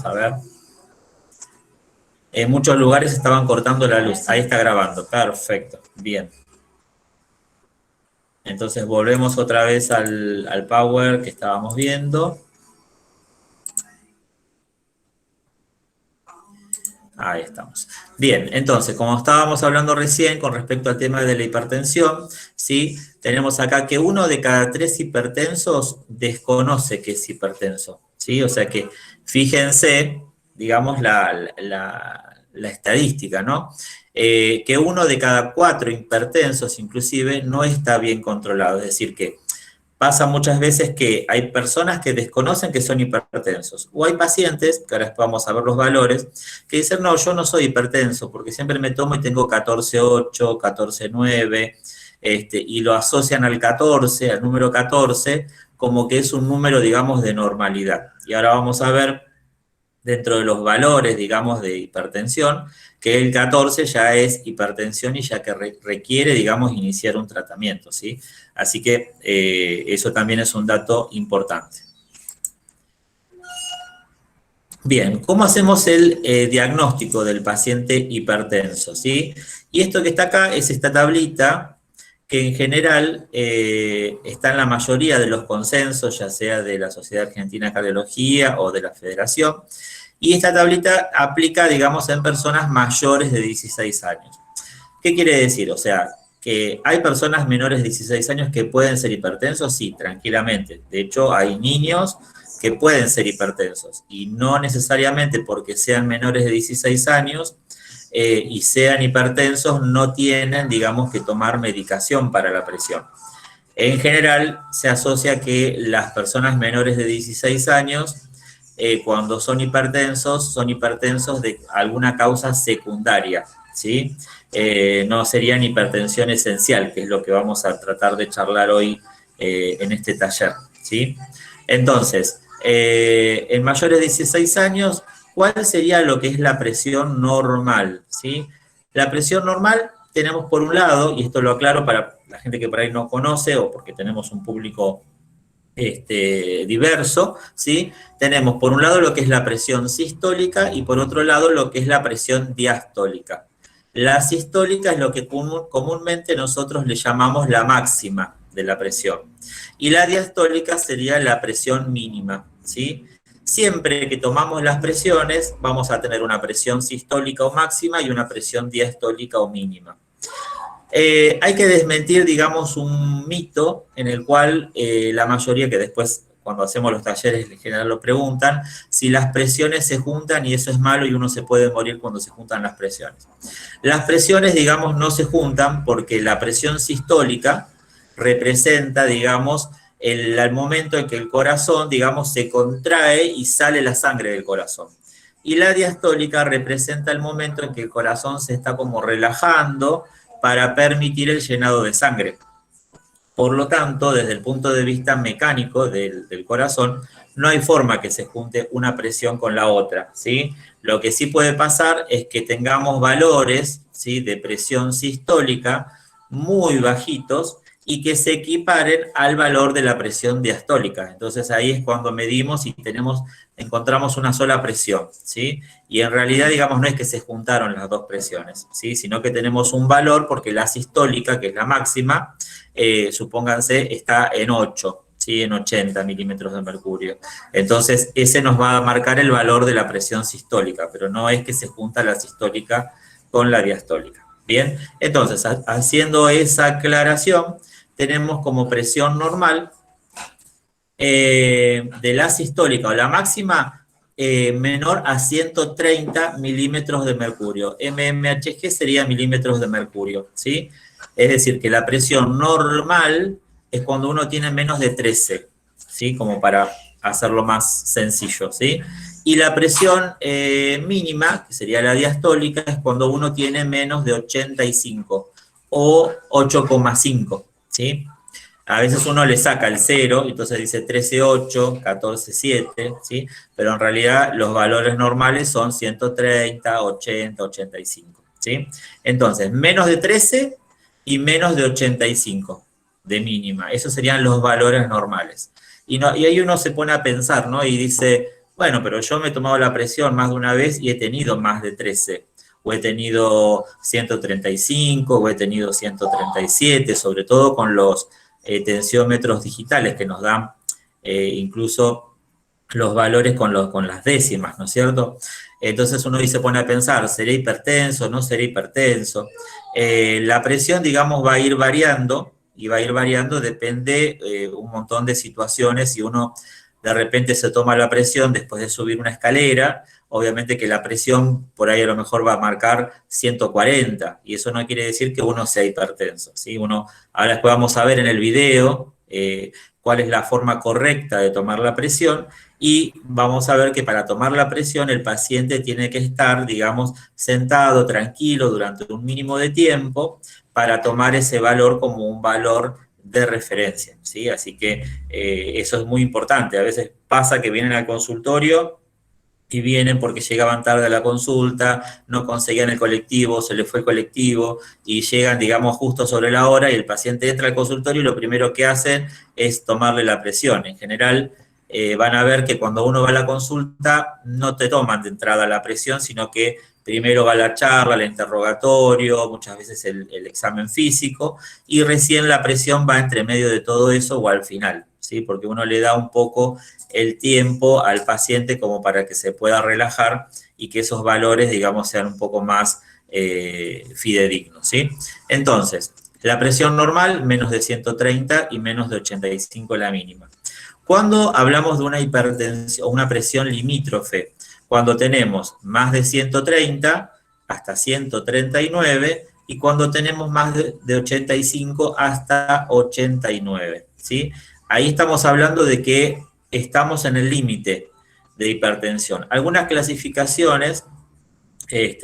A ver. En muchos lugares estaban cortando la luz. Ahí está grabando. Perfecto. Bien. Entonces volvemos otra vez al Power que estábamos viendo. Ahí estamos. Bien, entonces, como estábamos hablando recién con respecto al tema de la hipertensión, ¿sí? Tenemos acá que 1 de cada 3 hipertensos desconoce que es hipertenso, ¿sí? O sea que fíjense, digamos, la estadística, ¿no? Que 1 de cada 4 hipertensos inclusive no está bien controlado, es decir, que pasa muchas veces que hay personas que desconocen que son hipertensos, o hay pacientes, que ahora vamos a ver los valores, que dicen, no, yo no soy hipertenso, porque siempre me tomo y tengo 14,8, 14,9, y lo asocian al 14, al número 14, como que es un número, digamos, de normalidad. Y ahora vamos a ver, dentro de los valores, digamos, de hipertensión, que el 14 ya es hipertensión y ya que requiere, digamos, iniciar un tratamiento, ¿sí? Así que eso también es un dato importante. Bien, ¿cómo hacemos el diagnóstico del paciente hipertenso, ¿sí? Y esto que está acá es esta tablita que en general está en la mayoría de los consensos, ya sea de la Sociedad Argentina de Cardiología o de la Federación, y esta tablita aplica, digamos, en personas mayores de 16 años. ¿Qué quiere decir? O sea, que hay personas menores de 16 años que pueden ser hipertensos, sí, tranquilamente. De hecho, hay niños que pueden ser hipertensos y no necesariamente porque sean menores de 16 años y sean hipertensos no tienen, digamos, que tomar medicación para la presión. En general, se asocia que las personas menores de 16 años, cuando son hipertensos de alguna causa secundaria, ¿sí? No serían hipertensión esencial, que es lo que vamos a tratar de charlar hoy en este taller, ¿sí? Entonces, en mayores de 16 años, ¿cuál sería lo que es la presión normal, ¿sí? La presión normal tenemos por un lado, y esto lo aclaro para la gente que por ahí no conoce o porque tenemos un público diverso, ¿sí? Tenemos por un lado lo que es la presión sistólica y por otro lado lo que es la presión diastólica. La sistólica es lo que comúnmente nosotros le llamamos la máxima de la presión. Y la diastólica sería la presión mínima, ¿sí? Siempre que tomamos las presiones, vamos a tener una presión sistólica o máxima y una presión diastólica o mínima. Hay que desmentir, digamos, un mito en el cual la mayoría, que después cuando hacemos los talleres en general lo preguntan, si las presiones se juntan y eso es malo y uno se puede morir cuando se juntan las presiones. Las presiones, digamos, no se juntan porque la presión sistólica representa, digamos, el momento en que el corazón, digamos, se contrae y sale la sangre del corazón. Y la diastólica representa el momento en que el corazón se está como relajando para permitir el llenado de sangre. Por lo tanto, desde el punto de vista mecánico del corazón, no hay forma que se junte una presión con la otra, ¿sí? Lo que sí puede pasar es que tengamos valores, ¿sí?, de presión sistólica muy bajitos y que se equiparen al valor de la presión diastólica. Entonces ahí es cuando medimos y encontramos una sola presión, ¿sí? Y en realidad, digamos, no es que se juntaron las dos presiones, ¿sí?, sino que tenemos un valor porque la sistólica, que es la máxima, supónganse, está en 8, ¿sí?, en 80 milímetros de mercurio. Entonces, ese nos va a marcar el valor de la presión sistólica, pero no es que se junta la sistólica con la diastólica. Bien, entonces, haciendo esa aclaración, tenemos como presión normal de la sistólica o la máxima menor a 130 milímetros de mercurio. mmHg sería milímetros de mercurio, ¿sí? Es decir, que la presión normal es cuando uno tiene menos de 13, ¿sí? Como para hacerlo más sencillo, ¿sí? Y la presión mínima, que sería la diastólica, es cuando uno tiene menos de 85 o 8,5, ¿sí? A veces uno le saca el 0, entonces dice 13,8, 14,7, ¿sí? Pero en realidad los valores normales son 130, 80, 85, ¿sí? Entonces, menos de 13 y menos de 85 de mínima. Esos serían los valores normales. Y ahí uno se pone a pensar, ¿no? Y dice, Bueno, pero yo me he tomado la presión más de una vez y he tenido más de 13, o he tenido 135, o he tenido 137, sobre todo con los tensiómetros digitales que nos dan incluso los valores con las décimas, ¿no es cierto? Entonces uno se pone a pensar, ¿seré hipertenso? ¿No seré hipertenso? La presión, digamos, va a ir variando, y va a ir variando, depende un montón de situaciones. Si uno de repente se toma la presión después de subir una escalera, obviamente que la presión por ahí a lo mejor va a marcar 140, y eso no quiere decir que uno sea hipertenso, ¿sí? Ahora después vamos a ver en el video cuál es la forma correcta de tomar la presión, y vamos a ver que para tomar la presión el paciente tiene que estar, digamos, sentado, tranquilo durante un mínimo de tiempo para tomar ese valor como un valor de referencia, ¿sí? Así que eso es muy importante. A veces pasa que vienen al consultorio y vienen porque llegaban tarde a la consulta, no conseguían el colectivo, se les fue el colectivo, y llegan, digamos, justo sobre la hora, y el paciente entra al consultorio y lo primero que hacen es tomarle la presión. En general, van a ver que cuando uno va a la consulta, no te toman de entrada la presión, sino que primero va la charla, el interrogatorio, muchas veces el examen físico, y recién la presión va entre medio de todo eso o al final, ¿sí? Porque uno le da un poco el tiempo al paciente como para que se pueda relajar y que esos valores, digamos, sean un poco más fidedignos, ¿sí? Entonces, la presión normal, menos de 130 y menos de 85 la mínima. Cuando hablamos de una hipertensión, una presión limítrofe, cuando tenemos más de 130 hasta 139, y cuando tenemos más de 85 hasta 89, ¿sí? Ahí estamos hablando de que estamos en el límite de hipertensión. Algunas clasificaciones,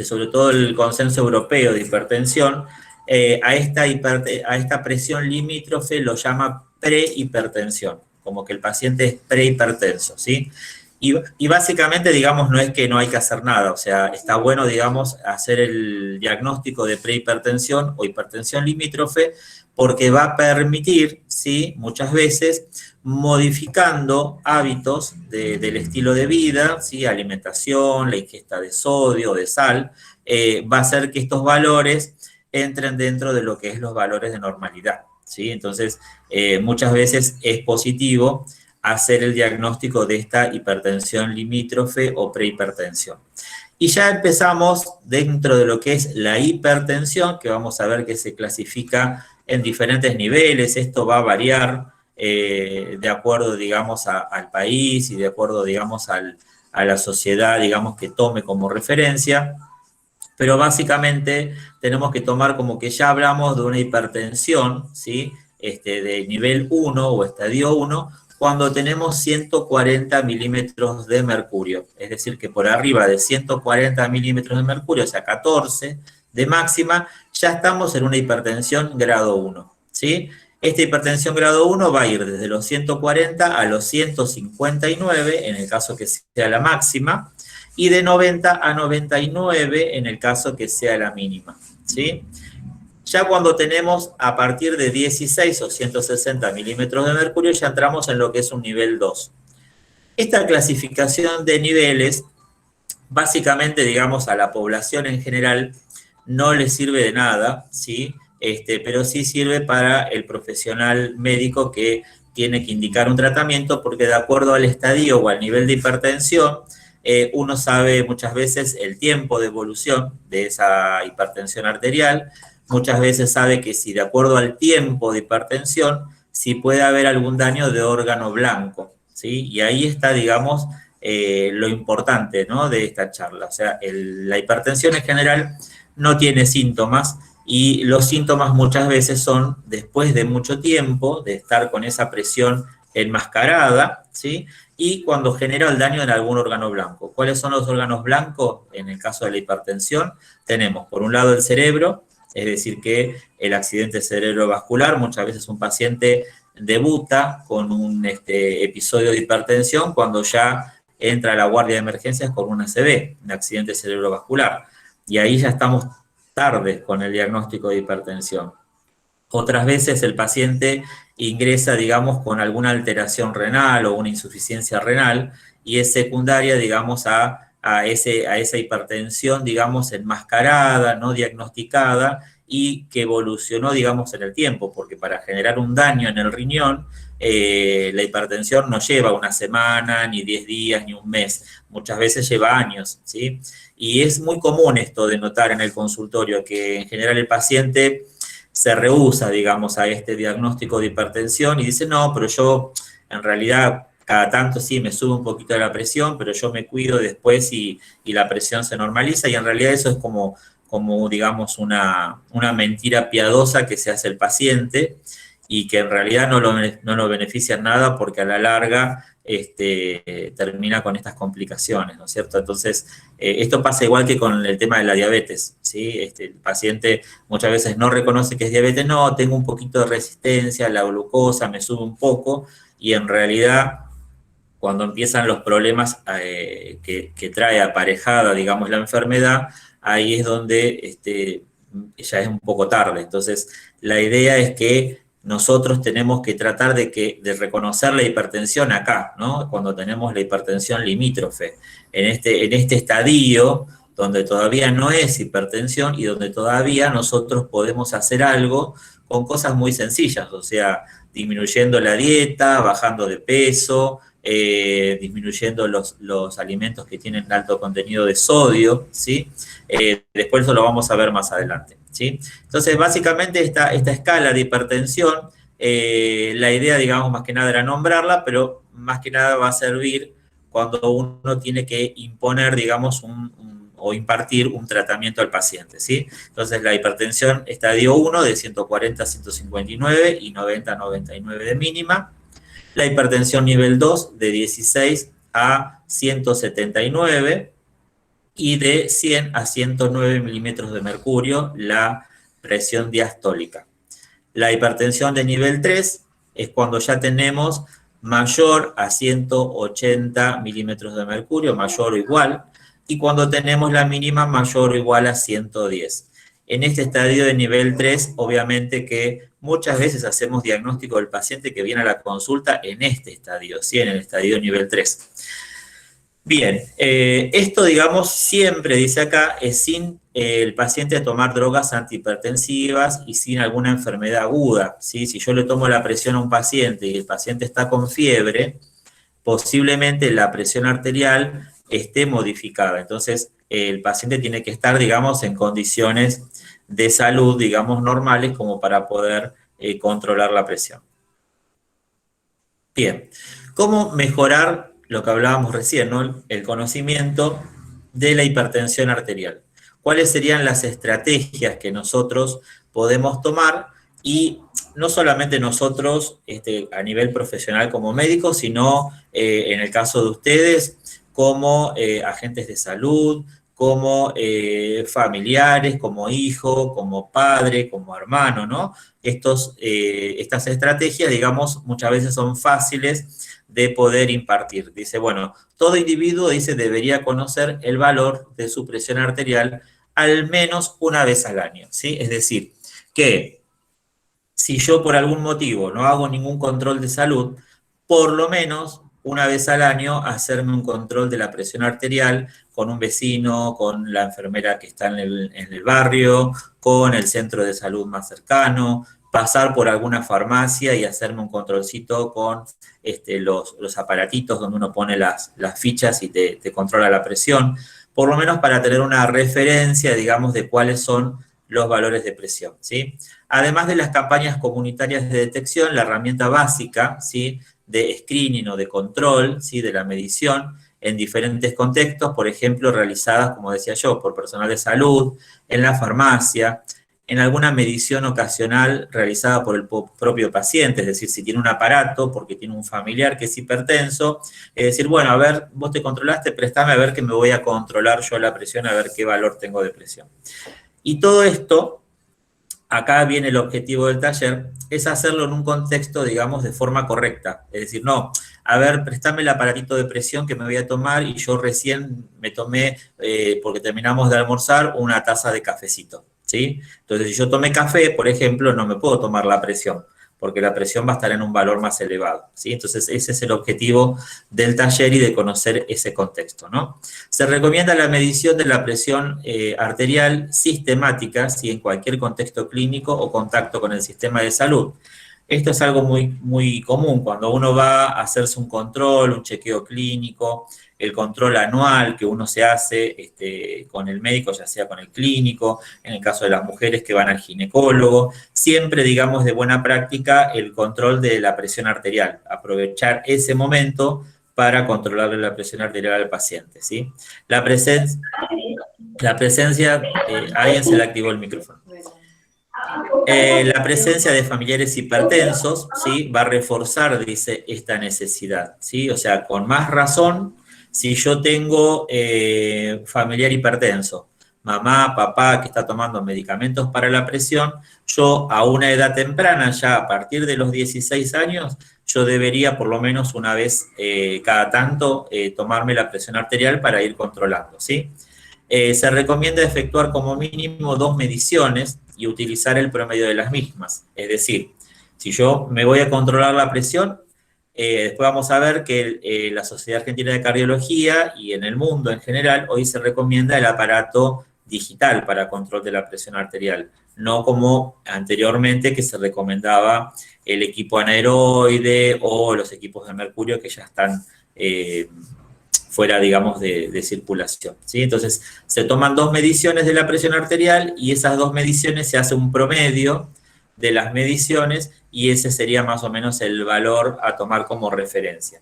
sobre todo el consenso europeo de hipertensión, a esta presión limítrofe lo llama prehipertensión, como que el paciente es prehipertenso, ¿sí? Y básicamente, digamos, no es que no hay que hacer nada, o sea, está bueno, digamos, hacer el diagnóstico de prehipertensión o hipertensión limítrofe, porque va a permitir, ¿sí?, muchas veces, modificando hábitos del estilo de vida, ¿sí?, alimentación, la ingesta de sodio, de sal, va a hacer que estos valores entren dentro de lo que es los valores de normalidad, ¿sí? Entonces, muchas veces es positivo hacer el diagnóstico de esta hipertensión limítrofe o prehipertensión. Y ya empezamos dentro de lo que es la hipertensión, que vamos a ver que se clasifica en diferentes niveles. Esto va a variar de acuerdo, digamos, al país y de acuerdo, digamos, a la sociedad, digamos, que tome como referencia. Pero básicamente tenemos que tomar como que ya hablamos de una hipertensión, ¿sí?, de nivel 1 o estadio 1, cuando tenemos 140 milímetros de mercurio. Es decir, que por arriba de 140 milímetros de mercurio, o sea, 14 de máxima, ya estamos en una hipertensión grado 1, ¿sí? Esta hipertensión grado 1 va a ir desde los 140 a los 159, en el caso que sea la máxima, y de 90 a 99 en el caso que sea la mínima, ¿sí? Ya cuando tenemos a partir de 16 o 160 milímetros de mercurio, ya entramos en lo que es un nivel 2. Esta clasificación de niveles, básicamente, digamos, a la población en general no le sirve de nada, ¿sí? Pero sí sirve para el profesional médico que tiene que indicar un tratamiento, porque de acuerdo al estadio o al nivel de hipertensión, uno sabe muchas veces el tiempo de evolución de esa hipertensión arterial. Muchas veces sabe que si de acuerdo al tiempo de hipertensión, si puede haber algún daño de órgano blanco, ¿sí? Y ahí está, digamos, lo importante, ¿no?, de esta charla. O sea, la hipertensión en general no tiene síntomas, y los síntomas muchas veces son después de mucho tiempo de estar con esa presión enmascarada, ¿sí?, y cuando genera el daño en algún órgano blanco. ¿Cuáles son los órganos blancos en el caso de la hipertensión? Tenemos, por un lado, el cerebro, es decir, que el accidente cerebrovascular, muchas veces un paciente debuta con un episodio de hipertensión cuando ya entra a la guardia de emergencias con un ACV, un accidente cerebrovascular, y ahí ya estamos tarde con el diagnóstico de hipertensión. Otras veces el paciente ingresa, digamos, con alguna alteración renal o una insuficiencia renal, y es secundaria, digamos, a esa hipertensión, digamos, enmascarada, no diagnosticada, y que evolucionó, digamos, en el tiempo, porque para generar un daño en el riñón, la hipertensión no lleva una semana, ni 10 días, ni un mes, muchas veces lleva años, ¿sí? Y es muy común esto de notar en el consultorio, que en general el paciente se rehúsa, digamos, a este diagnóstico de hipertensión y dice, no, pero yo en realidad cada tanto sí me sube un poquito la presión, pero yo me cuido después y la presión se normaliza, y en realidad eso es como digamos, una mentira piadosa que se hace el paciente y que en realidad no lo beneficia en nada, porque a la larga termina con estas complicaciones, ¿no es cierto? Entonces, esto pasa igual que con el tema de la diabetes, ¿sí? El paciente muchas veces no reconoce que es diabetes, no, tengo un poquito de resistencia, la glucosa me sube un poco, y en realidad cuando empiezan los problemas que trae aparejada, digamos, la enfermedad, ahí es donde ya es un poco tarde. Entonces, la idea es que nosotros tenemos que tratar de reconocer la hipertensión acá, ¿no? Cuando tenemos la hipertensión limítrofe, en este estadio donde todavía no es hipertensión y donde todavía nosotros podemos hacer algo con cosas muy sencillas, o sea, disminuyendo la dieta, bajando de peso, disminuyendo los alimentos que tienen alto contenido de sodio, ¿sí? Después eso lo vamos a ver más adelante, ¿sí? Entonces, básicamente esta escala de hipertensión, la idea, digamos, más que nada era nombrarla, pero más que nada va a servir cuando uno tiene que imponer, digamos, o impartir un tratamiento al paciente, ¿sí? Entonces, la hipertensión estadio 1 de 140 a 159 y 90 a 99 de mínima. La hipertensión nivel 2 de 16 a 179 y de 100 a 109 milímetros de mercurio la presión diastólica. La hipertensión de nivel 3 es cuando ya tenemos mayor a 180 milímetros de mercurio, mayor o igual, y cuando tenemos la mínima mayor o igual a 110. En este estadio de nivel 3, obviamente que muchas veces hacemos diagnóstico del paciente que viene a la consulta en este estadio, ¿sí? En el estadio nivel 3. Bien, esto, digamos, siempre, dice acá, es sin el paciente tomar drogas antihipertensivas y sin alguna enfermedad aguda, ¿sí? Si yo le tomo la presión a un paciente y el paciente está con fiebre, posiblemente la presión arterial esté modificada. Entonces, el paciente tiene que estar, digamos, en condiciones de salud, digamos, normales, como para poder controlar la presión. Bien, ¿cómo mejorar lo que hablábamos recién, ¿no? El conocimiento de la hipertensión arterial? ¿Cuáles serían las estrategias que nosotros podemos tomar? Y no solamente nosotros a nivel profesional como médicos, sino en el caso de ustedes como agentes de salud, como familiares, como hijo, como padre, como hermano, ¿no? Estas estrategias, digamos, muchas veces son fáciles de poder impartir. Dice, bueno, todo individuo, dice, debería conocer el valor de su presión arterial al menos una vez al año, ¿sí? Es decir, que si yo por algún motivo no hago ningún control de salud, por lo menos una vez al año hacerme un control de la presión arterial con un vecino, con la enfermera que está en el barrio, con el centro de salud más cercano, pasar por alguna farmacia y hacerme un controlcito con los aparatitos donde uno pone las fichas y te controla la presión, por lo menos para tener una referencia, digamos, de cuáles son los valores de presión, ¿sí? Además de las campañas comunitarias de detección, la herramienta básica, ¿sí?, de screening o de control, ¿sí?, de la medición en diferentes contextos, por ejemplo, realizadas, como decía yo, por personal de salud, en la farmacia, en alguna medición ocasional realizada por el propio paciente, es decir, si tiene un aparato porque tiene un familiar que es hipertenso, es decir, bueno, a ver, vos te controlaste, préstame a ver que me voy a controlar yo la presión, a ver qué valor tengo de presión. Y todo esto, acá viene el objetivo del taller, es hacerlo en un contexto, digamos, de forma correcta. Es decir, no, a ver, préstame el aparatito de presión que me voy a tomar y yo recién me tomé, porque terminamos de almorzar, una taza de cafecito, ¿sí? Entonces, si yo tomé café, por ejemplo, no me puedo tomar la presión, porque la presión va a estar en un valor más elevado, ¿sí? Entonces, ese es el objetivo del taller y de conocer ese contexto, ¿no? Se recomienda la medición de la presión arterial sistemática, ¿sí? En cualquier contexto clínico o contacto con el sistema de salud. Esto es algo muy común cuando uno va a hacerse un control, un chequeo clínico, el control anual que uno se hace con el médico, ya sea con el clínico, en el caso de las mujeres que van al ginecólogo, siempre, digamos, de buena práctica el control de la presión arterial, aprovechar ese momento para controlarle la presión arterial al paciente, ¿sí? La presencia, alguien se le activó el micrófono. La presencia de familiares hipertensos, ¿sí? Va a reforzar, dice, esta necesidad, ¿sí? O sea, con más razón, si yo tengo familiar hipertenso, mamá, papá que está tomando medicamentos para la presión, yo a una edad temprana, ya a partir de los 16 años, yo debería por lo menos una vez cada tanto tomarme la presión arterial para ir controlando, ¿sí? Se recomienda efectuar como mínimo 2 mediciones y utilizar el promedio de las mismas. Es decir, si yo me voy a controlar la presión, después vamos a ver que la Sociedad Argentina de Cardiología y en el mundo en general, hoy se recomienda el aparato digital para control de la presión arterial, no como anteriormente que se recomendaba el equipo anaeroide o los equipos de mercurio que ya están fuera, digamos, de circulación, ¿sí? Entonces, se toman 2 mediciones de la presión arterial y esas 2 mediciones se hace un promedio de las mediciones y ese sería más o menos el valor a tomar como referencia.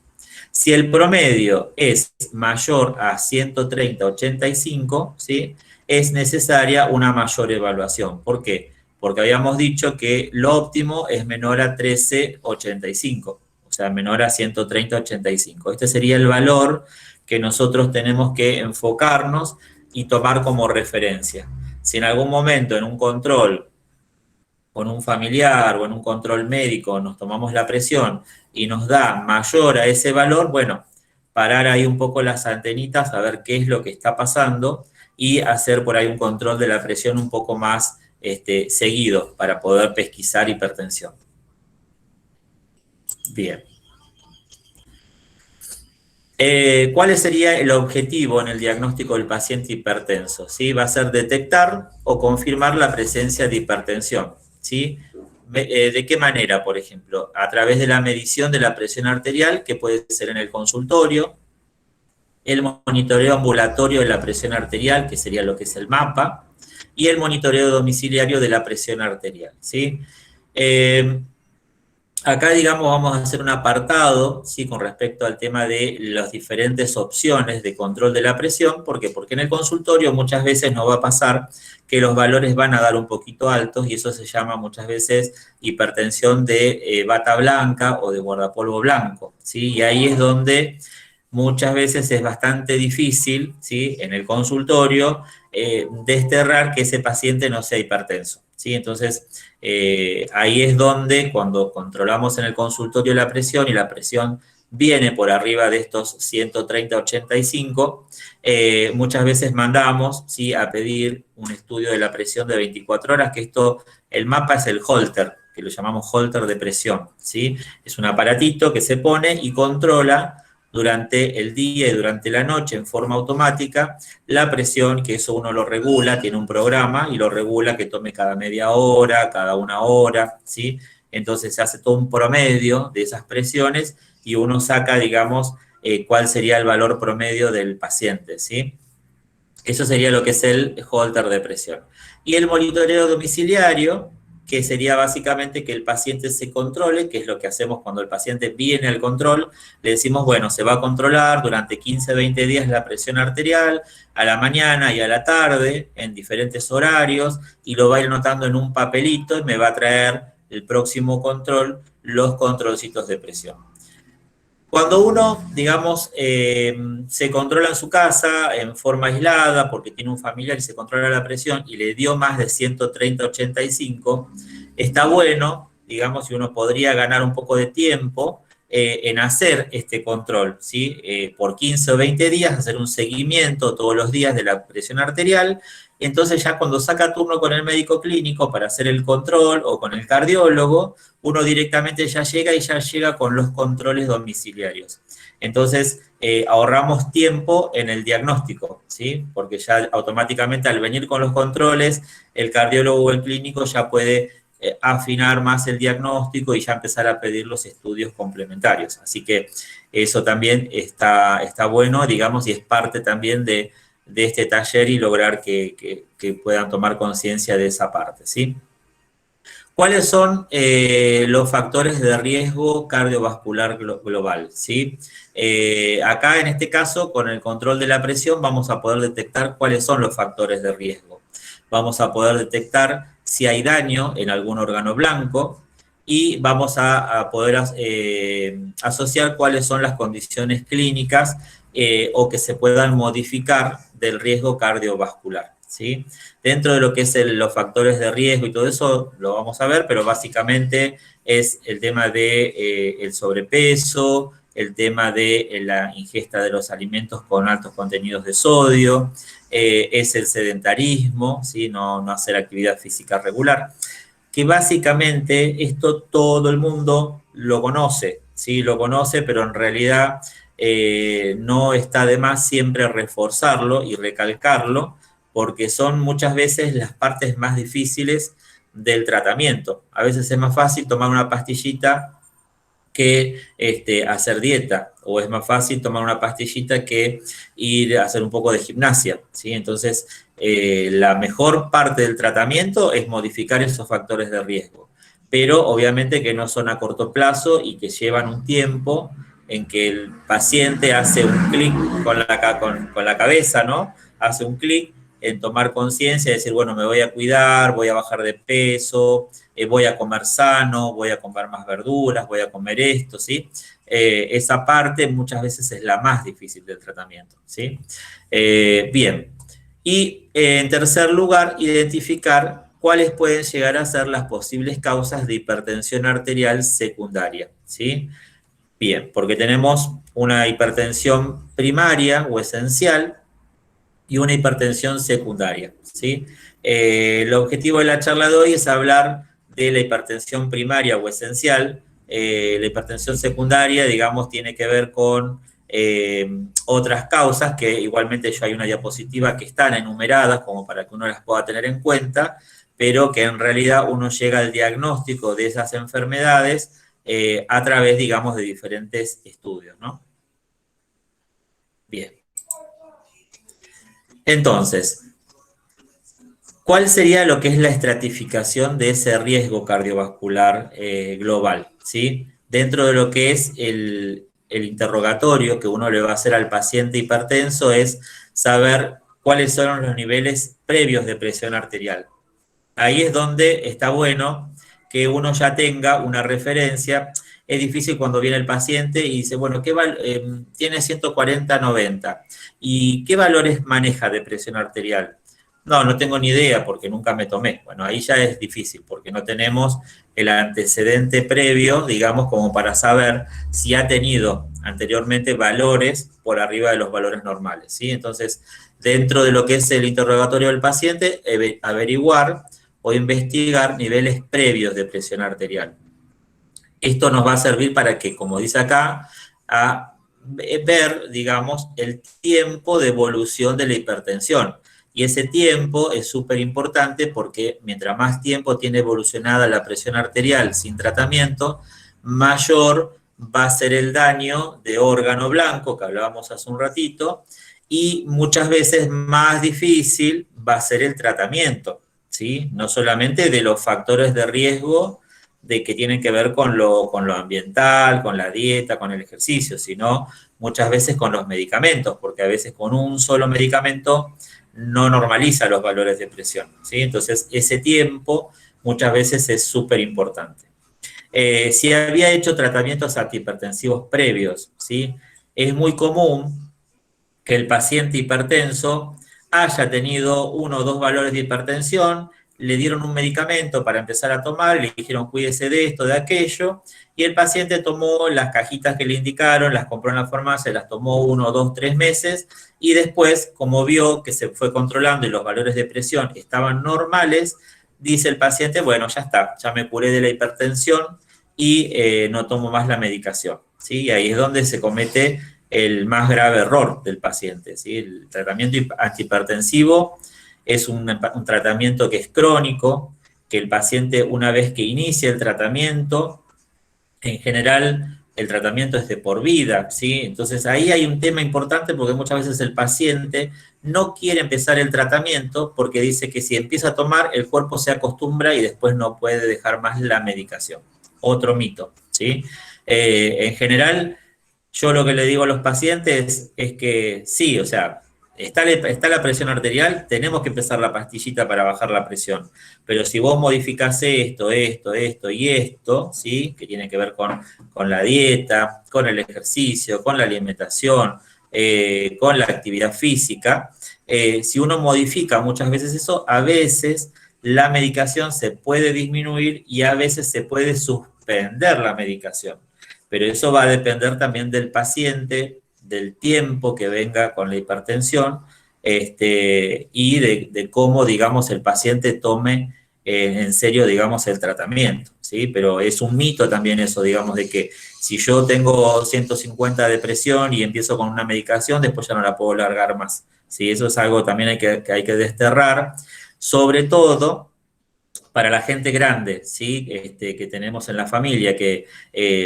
Si el promedio es mayor a 130/85, ¿sí? Es necesaria una mayor evaluación. ¿Por qué? Porque habíamos dicho que lo óptimo es menor a 13/85, o sea, menor a 130/85. Este sería el valor que nosotros tenemos que enfocarnos y tomar como referencia. Si en algún momento en un control con un familiar o en un control médico nos tomamos la presión y nos da mayor a ese valor, bueno, parar ahí un poco las antenitas, a ver qué es lo que está pasando y hacer por ahí un control de la presión un poco más seguido para poder pesquisar hipertensión. Bien. ¿Cuál sería el objetivo en el diagnóstico del paciente hipertenso? ¿Sí? Va a ser detectar o confirmar la presencia de hipertensión, ¿sí? ¿De qué manera, por ejemplo? A través de la medición de la presión arterial, que puede ser en el consultorio, el monitoreo ambulatorio de la presión arterial, que sería lo que es el mapa, y el monitoreo domiciliario de la presión arterial, ¿sí? Acá, digamos, vamos a hacer un apartado, ¿sí? Con respecto al tema de las diferentes opciones de control de la presión. ¿Por qué? Porque en el consultorio muchas veces nos va a pasar que los valores van a dar un poquito altos y eso se llama muchas veces hipertensión de bata blanca o de guardapolvo blanco, ¿sí? Y ahí es donde muchas veces es bastante difícil, ¿sí? En el consultorio desterrar que ese paciente no sea hipertenso, ¿sí? Entonces, ahí es donde cuando controlamos en el consultorio la presión y la presión viene por arriba de estos 130/85, muchas veces mandamos, ¿sí? A pedir un estudio de la presión de 24 horas, que esto, el mapa es el Holter, que lo llamamos Holter de presión, ¿sí? Es un aparatito que se pone y controla durante el día y durante la noche en forma automática la presión, que eso uno lo regula, tiene un programa y lo regula que tome cada media hora, cada 1 hora, ¿sí? Entonces se hace todo un promedio de esas presiones y uno saca, digamos, cuál sería el valor promedio del paciente, ¿sí? Eso sería lo que es el Holter de presión. Y el monitoreo domiciliario, que sería básicamente que el paciente se controle, que es lo que hacemos cuando el paciente viene al control, le decimos, bueno, se va a controlar durante 15, 20 días la presión arterial, a la mañana y a la tarde, en diferentes horarios, y lo va a ir notando en un papelito y me va a traer el próximo control, los controlcitos de presión. Cuando uno, digamos, se controla en su casa en forma aislada porque tiene un familiar y se controla la presión y le dio más de 130/85, está bueno, digamos, y uno podría ganar un poco de tiempo en hacer este control, ¿sí? Por 15 o 20 días, hacer un seguimiento todos los días de la presión arterial. Entonces ya cuando saca turno con el médico clínico para hacer el control o con el cardiólogo, uno directamente ya llega con los controles domiciliarios. Entonces, ahorramos tiempo en el diagnóstico, ¿sí? Porque ya automáticamente al venir con los controles, el cardiólogo o el clínico ya puede afinar más el diagnóstico y ya empezar a pedir los estudios complementarios. Así que eso también está bueno, digamos, y es parte también de este taller y lograr que puedan tomar conciencia de esa parte, ¿sí? ¿Cuáles son los factores de riesgo cardiovascular global? ¿Sí? Acá, en este caso, con el control de la presión, vamos a poder detectar cuáles son los factores de riesgo. Vamos a poder detectar si hay daño en algún órgano blanco y vamos a poder asociar cuáles son las condiciones clínicas o que se puedan modificar del riesgo cardiovascular, ¿sí? Dentro de lo que es los factores de riesgo y todo eso lo vamos a ver, pero básicamente es el tema de el sobrepeso, el tema de la ingesta de los alimentos con altos contenidos de sodio, es el sedentarismo, ¿sí? No hacer actividad física regular, que básicamente esto todo el mundo lo conoce, ¿sí? Lo conoce, pero en realidad no está de más siempre reforzarlo y recalcarlo, porque son muchas veces las partes más difíciles del tratamiento. A veces es más fácil tomar una pastillita que hacer dieta, o es más fácil tomar una pastillita que ir a hacer un poco de gimnasia, ¿sí? Entonces, la mejor parte del tratamiento es modificar esos factores de riesgo, pero obviamente que no son a corto plazo y que llevan un tiempo en que el paciente hace un clic con la cabeza, ¿no? Hace un clic en tomar conciencia y decir, bueno, me voy a cuidar, voy a bajar de peso, voy a comer sano, voy a comer más verduras, voy a comer esto, ¿sí? Esa parte muchas veces es la más difícil del tratamiento, ¿sí? Bien. Y en tercer lugar, identificar cuáles pueden llegar a ser las posibles causas de hipertensión arterial secundaria, ¿sí? Bien, porque tenemos una hipertensión primaria o esencial y una hipertensión secundaria, ¿sí? El objetivo de la charla de hoy es hablar de la hipertensión primaria o esencial. La hipertensión secundaria, digamos, tiene que ver con otras causas que igualmente yo hay una diapositiva que están enumeradas como para que uno las pueda tener en cuenta, pero que en realidad uno llega al diagnóstico de esas enfermedades a través, digamos, de diferentes estudios, ¿no? Bien. Entonces, ¿cuál sería lo que es la estratificación de ese riesgo cardiovascular global? ¿Sí? Dentro de lo que es el interrogatorio que uno le va a hacer al paciente hipertenso es saber cuáles son los niveles previos de presión arterial. Ahí es donde está bueno que uno ya tenga una referencia. Es difícil cuando viene el paciente y dice, bueno, tiene 140/90. ¿Y qué valores maneja de presión arterial? No tengo ni idea porque nunca me tomé. Bueno, ahí ya es difícil porque no tenemos el antecedente previo, digamos, como para saber si ha tenido anteriormente valores por arriba de los valores normales, ¿sí? Entonces, dentro de lo que es el interrogatorio del paciente, averiguar o investigar niveles previos de presión arterial. Esto nos va a servir para que, como dice acá, a ver, digamos, el tiempo de evolución de la hipertensión. Y ese tiempo es súper importante porque mientras más tiempo tiene evolucionada la presión arterial sin tratamiento, mayor va a ser el daño de órgano blanco, que hablábamos hace un ratito, y muchas veces más difícil va a ser el tratamiento, ¿sí? No solamente de los factores de riesgo de que tienen que ver con lo ambiental, con la dieta, con el ejercicio, sino muchas veces con los medicamentos, porque a veces con un solo medicamento no normaliza los valores de presión, ¿sí? Entonces, ese tiempo muchas veces es súper importante. Si había hecho tratamientos antihipertensivos previos, ¿sí? Es muy común que el paciente hipertenso haya tenido 1 o 2 valores de hipertensión, le dieron un medicamento para empezar a tomar, le dijeron cuídese de esto, de aquello, y el paciente tomó las cajitas que le indicaron, las compró en la farmacia, las tomó 1, 2, 3 meses, y después, como vio que se fue controlando y los valores de presión estaban normales, dice el paciente, bueno, ya está, ya me curé de la hipertensión y no tomo más la medicación, ¿sí? Y ahí es donde se comete el más grave error del paciente, ¿sí? El tratamiento antihipertensivo es un tratamiento que es crónico, que el paciente una vez que inicia el tratamiento, en general el tratamiento es de por vida, ¿sí? Entonces ahí hay un tema importante porque muchas veces el paciente no quiere empezar el tratamiento porque dice que si empieza a tomar el cuerpo se acostumbra y después no puede dejar más la medicación. Otro mito, ¿sí? En general, yo lo que le digo a los pacientes es que sí, o sea, está la presión arterial, tenemos que empezar la pastillita para bajar la presión. Pero si vos modificás esto y esto, ¿sí? Que tiene que ver con la dieta, con el ejercicio, con la alimentación, con la actividad física, si uno modifica muchas veces eso, a veces la medicación se puede disminuir y a veces se puede suspender la medicación. Pero eso va a depender también del paciente, del tiempo que venga con la hipertensión y de cómo, digamos, el paciente tome en serio, digamos, el tratamiento, ¿sí? Pero es un mito también eso, digamos, de que si yo tengo 150 de presión y empiezo con una medicación, después ya no la puedo largar más, ¿sí? Eso es algo también que hay que desterrar, sobre todo para la gente grande, ¿sí? Que tenemos en la familia, que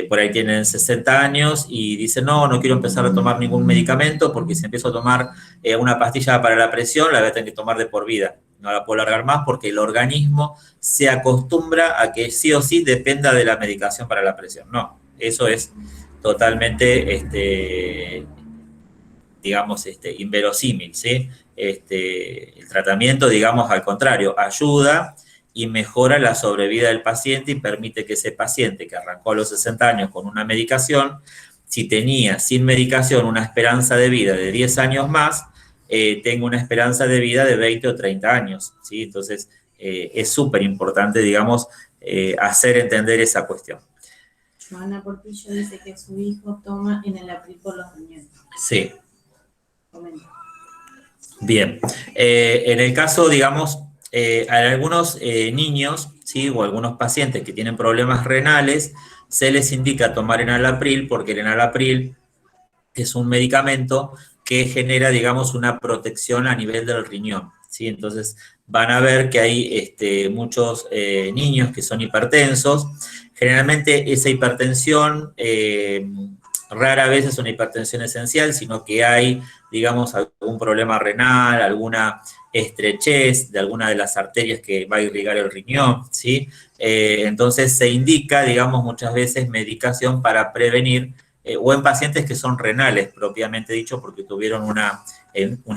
por ahí tienen 60 años y dicen, no quiero empezar a tomar ningún medicamento porque si empiezo a tomar una pastilla para la presión, la voy a tener que tomar de por vida. No la puedo largar más porque el organismo se acostumbra a que sí o sí dependa de la medicación para la presión. No, eso es totalmente, digamos, inverosímil, ¿sí? El tratamiento, digamos, al contrario, ayuda y mejora la sobrevida del paciente y permite que ese paciente que arrancó a los 60 años con una medicación, si tenía sin medicación una esperanza de vida de 10 años más, tenga una esperanza de vida de 20 o 30 años, ¿sí? Entonces, es súper importante, digamos, hacer entender esa cuestión. Joana Portillo dice que su hijo toma enalapril por los riñones. Sí. Bien. En el caso, digamos, hay algunos niños, ¿sí? O algunos pacientes que tienen problemas renales, se les indica tomar enalapril porque el enalapril es un medicamento que genera, digamos, una protección a nivel del riñón, ¿sí? Entonces, van a ver que hay muchos niños que son hipertensos. Generalmente esa hipertensión rara vez es una hipertensión esencial, sino que hay, digamos, algún problema renal, alguna estrechez de alguna de las arterias que va a irrigar el riñón, ¿sí? Entonces se indica, digamos, muchas veces medicación para prevenir, o en pacientes que son renales, propiamente dicho, porque tuvieron una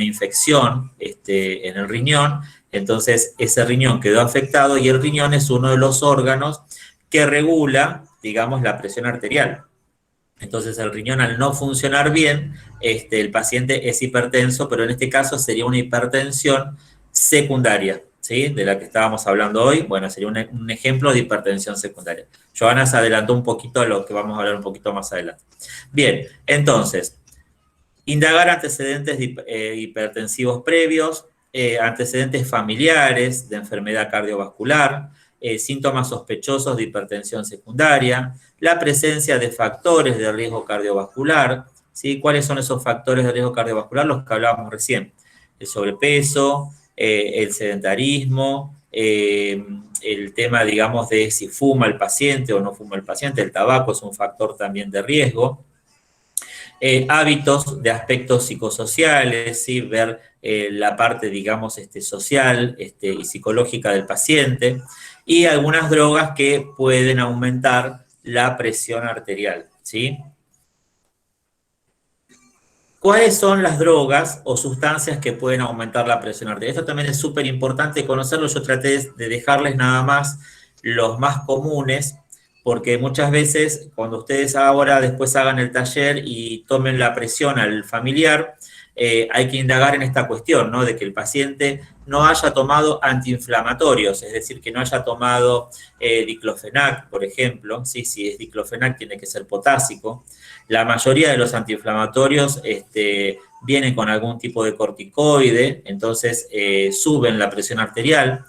infección en el riñón, entonces ese riñón quedó afectado y el riñón es uno de los órganos que regula, digamos, la presión arterial. Entonces el riñón al no funcionar bien, el paciente es hipertenso, pero en este caso sería una hipertensión secundaria, ¿sí? De la que estábamos hablando hoy. Bueno, sería un ejemplo de hipertensión secundaria. Joana se adelantó un poquito a lo que vamos a hablar un poquito más adelante. Bien, entonces, indagar antecedentes hipertensivos previos, antecedentes familiares de enfermedad cardiovascular, síntomas sospechosos de hipertensión secundaria, la presencia de factores de riesgo cardiovascular, ¿sí? ¿Cuáles son esos factores de riesgo cardiovascular? Los que hablábamos recién, el sobrepeso, el sedentarismo, el tema, digamos, de si fuma el paciente o no fuma el paciente, el tabaco es un factor también de riesgo, hábitos de aspectos psicosociales, ¿sí? Ver la parte, digamos, social y psicológica del paciente, y algunas drogas que pueden aumentar la presión arterial, ¿sí? ¿Cuáles son las drogas o sustancias que pueden aumentar la presión arterial? Esto también es súper importante conocerlo. Yo traté de dejarles nada más los más comunes, porque muchas veces cuando ustedes ahora después hagan el taller y tomen la presión al familiar, hay que indagar en esta cuestión, ¿no? De que el paciente no haya tomado antiinflamatorios, es decir, que no haya tomado diclofenac, por ejemplo, ¿sí? Si es diclofenac tiene que ser potásico. La mayoría de los antiinflamatorios vienen con algún tipo de corticoide, entonces suben la presión arterial.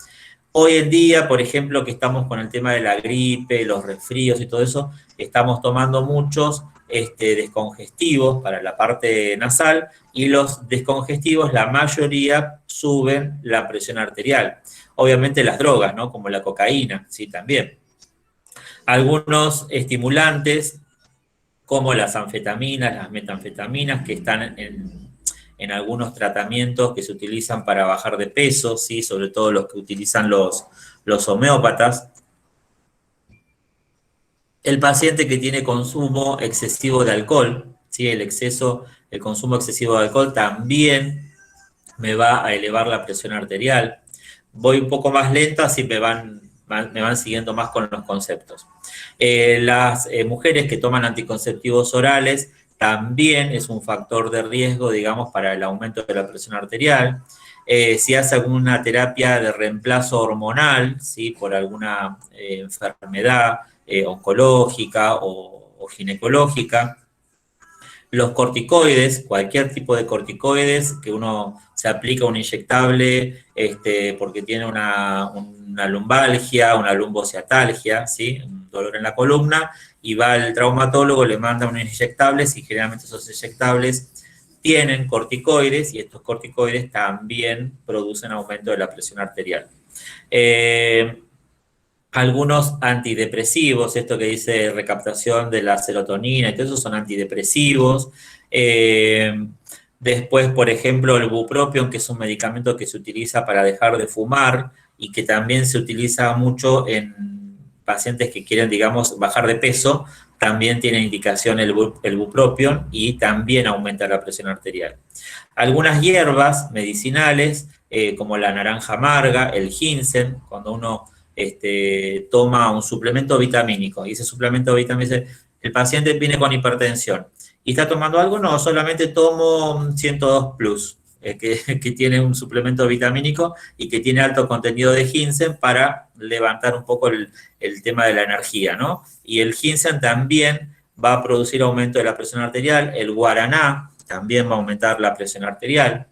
Hoy en día, por ejemplo, que estamos con el tema de la gripe, los resfríos y todo eso, estamos tomando muchos descongestivos para la parte nasal y los descongestivos, la mayoría, suben la presión arterial. Obviamente las drogas, ¿no? Como la cocaína, sí, también. Algunos estimulantes, como las anfetaminas, las metanfetaminas, que están en algunos tratamientos que se utilizan para bajar de peso, ¿sí? Sobre todo los que utilizan los homeópatas. El paciente que tiene consumo excesivo de alcohol, ¿sí? El consumo excesivo de alcohol también me va a elevar la presión arterial. Voy un poco más lento, así me van siguiendo más con los conceptos. Las mujeres que toman anticonceptivos orales también es un factor de riesgo, digamos, para el aumento de la presión arterial. Si hace alguna terapia de reemplazo hormonal, ¿sí? Por alguna enfermedad oncológica o ginecológica. Los corticoides, cualquier tipo de corticoides que uno se aplica un inyectable porque tiene una lumbalgia, una lumbociatalgia, ¿sí? Un dolor en la columna, y va al traumatólogo, le manda unos inyectables y generalmente esos inyectables tienen corticoides y estos corticoides también producen aumento de la presión arterial. Algunos antidepresivos, esto que dice recaptación de la serotonina, y todo eso son antidepresivos. Después, por ejemplo, el bupropión, que es un medicamento que se utiliza para dejar de fumar y que también se utiliza mucho en pacientes que quieren, digamos, bajar de peso, también tiene indicación el bupropión y también aumenta la presión arterial. Algunas hierbas medicinales, como la naranja amarga, el ginseng, cuando uno toma un suplemento vitamínico y ese suplemento vitamínico, el paciente viene con hipertensión y está tomando algo, no, solamente tomo 102 Plus, que tiene un suplemento vitamínico y que tiene alto contenido de ginseng para levantar un poco el tema de la energía, ¿no? Y el ginseng también va a producir aumento de la presión arterial, el guaraná también va a aumentar la presión arterial.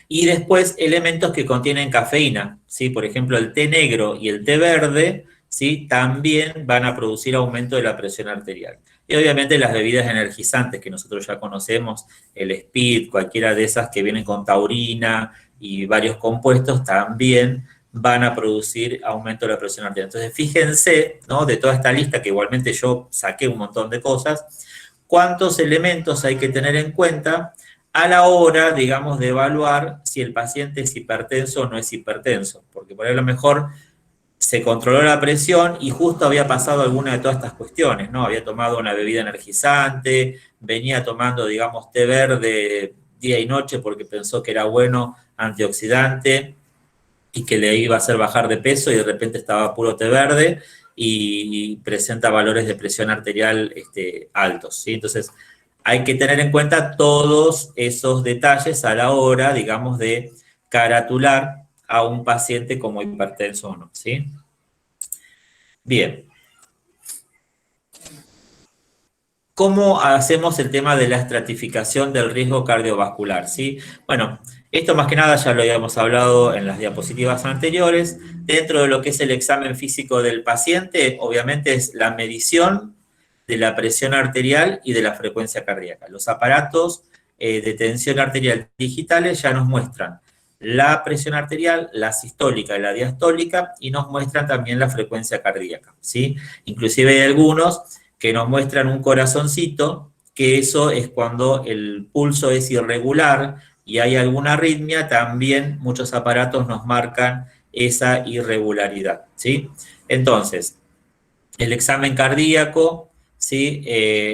Y después elementos que contienen cafeína, ¿sí? Por ejemplo, el té negro y el té verde, ¿sí? También van a producir aumento de la presión arterial. Y obviamente las bebidas energizantes que nosotros ya conocemos, el Speed, cualquiera de esas que vienen con taurina y varios compuestos, también van a producir aumento de la presión arterial. Entonces, fíjense, ¿no? De toda esta lista, que igualmente yo saqué un montón de cosas, cuántos elementos hay que tener en cuenta a la hora, digamos, de evaluar si el paciente es hipertenso o no es hipertenso, porque por ahí a lo mejor se controló la presión y justo había pasado alguna de todas estas cuestiones, ¿no? Había tomado una bebida energizante, venía tomando, digamos, té verde día y noche porque pensó que era bueno, antioxidante, y que le iba a hacer bajar de peso y de repente estaba puro té verde y presenta valores de presión arterial altos, ¿sí? Entonces, hay que tener en cuenta todos esos detalles a la hora, digamos, de caratular a un paciente como hipertenso o no, ¿sí? Bien. ¿Cómo hacemos el tema de la estratificación del riesgo cardiovascular, sí? Bueno, esto más que nada ya lo habíamos hablado en las diapositivas anteriores. Dentro de lo que es el examen físico del paciente, obviamente es la medición de la presión arterial y de la frecuencia cardíaca. Los aparatos de tensión arterial digitales ya nos muestran la presión arterial, la sistólica y la diastólica, y nos muestran también la frecuencia cardíaca, ¿sí? Inclusive hay algunos que nos muestran un corazoncito, que eso es cuando el pulso es irregular y hay alguna arritmia, también muchos aparatos nos marcan esa irregularidad, ¿sí? Entonces, el examen cardíaco, ¿sí?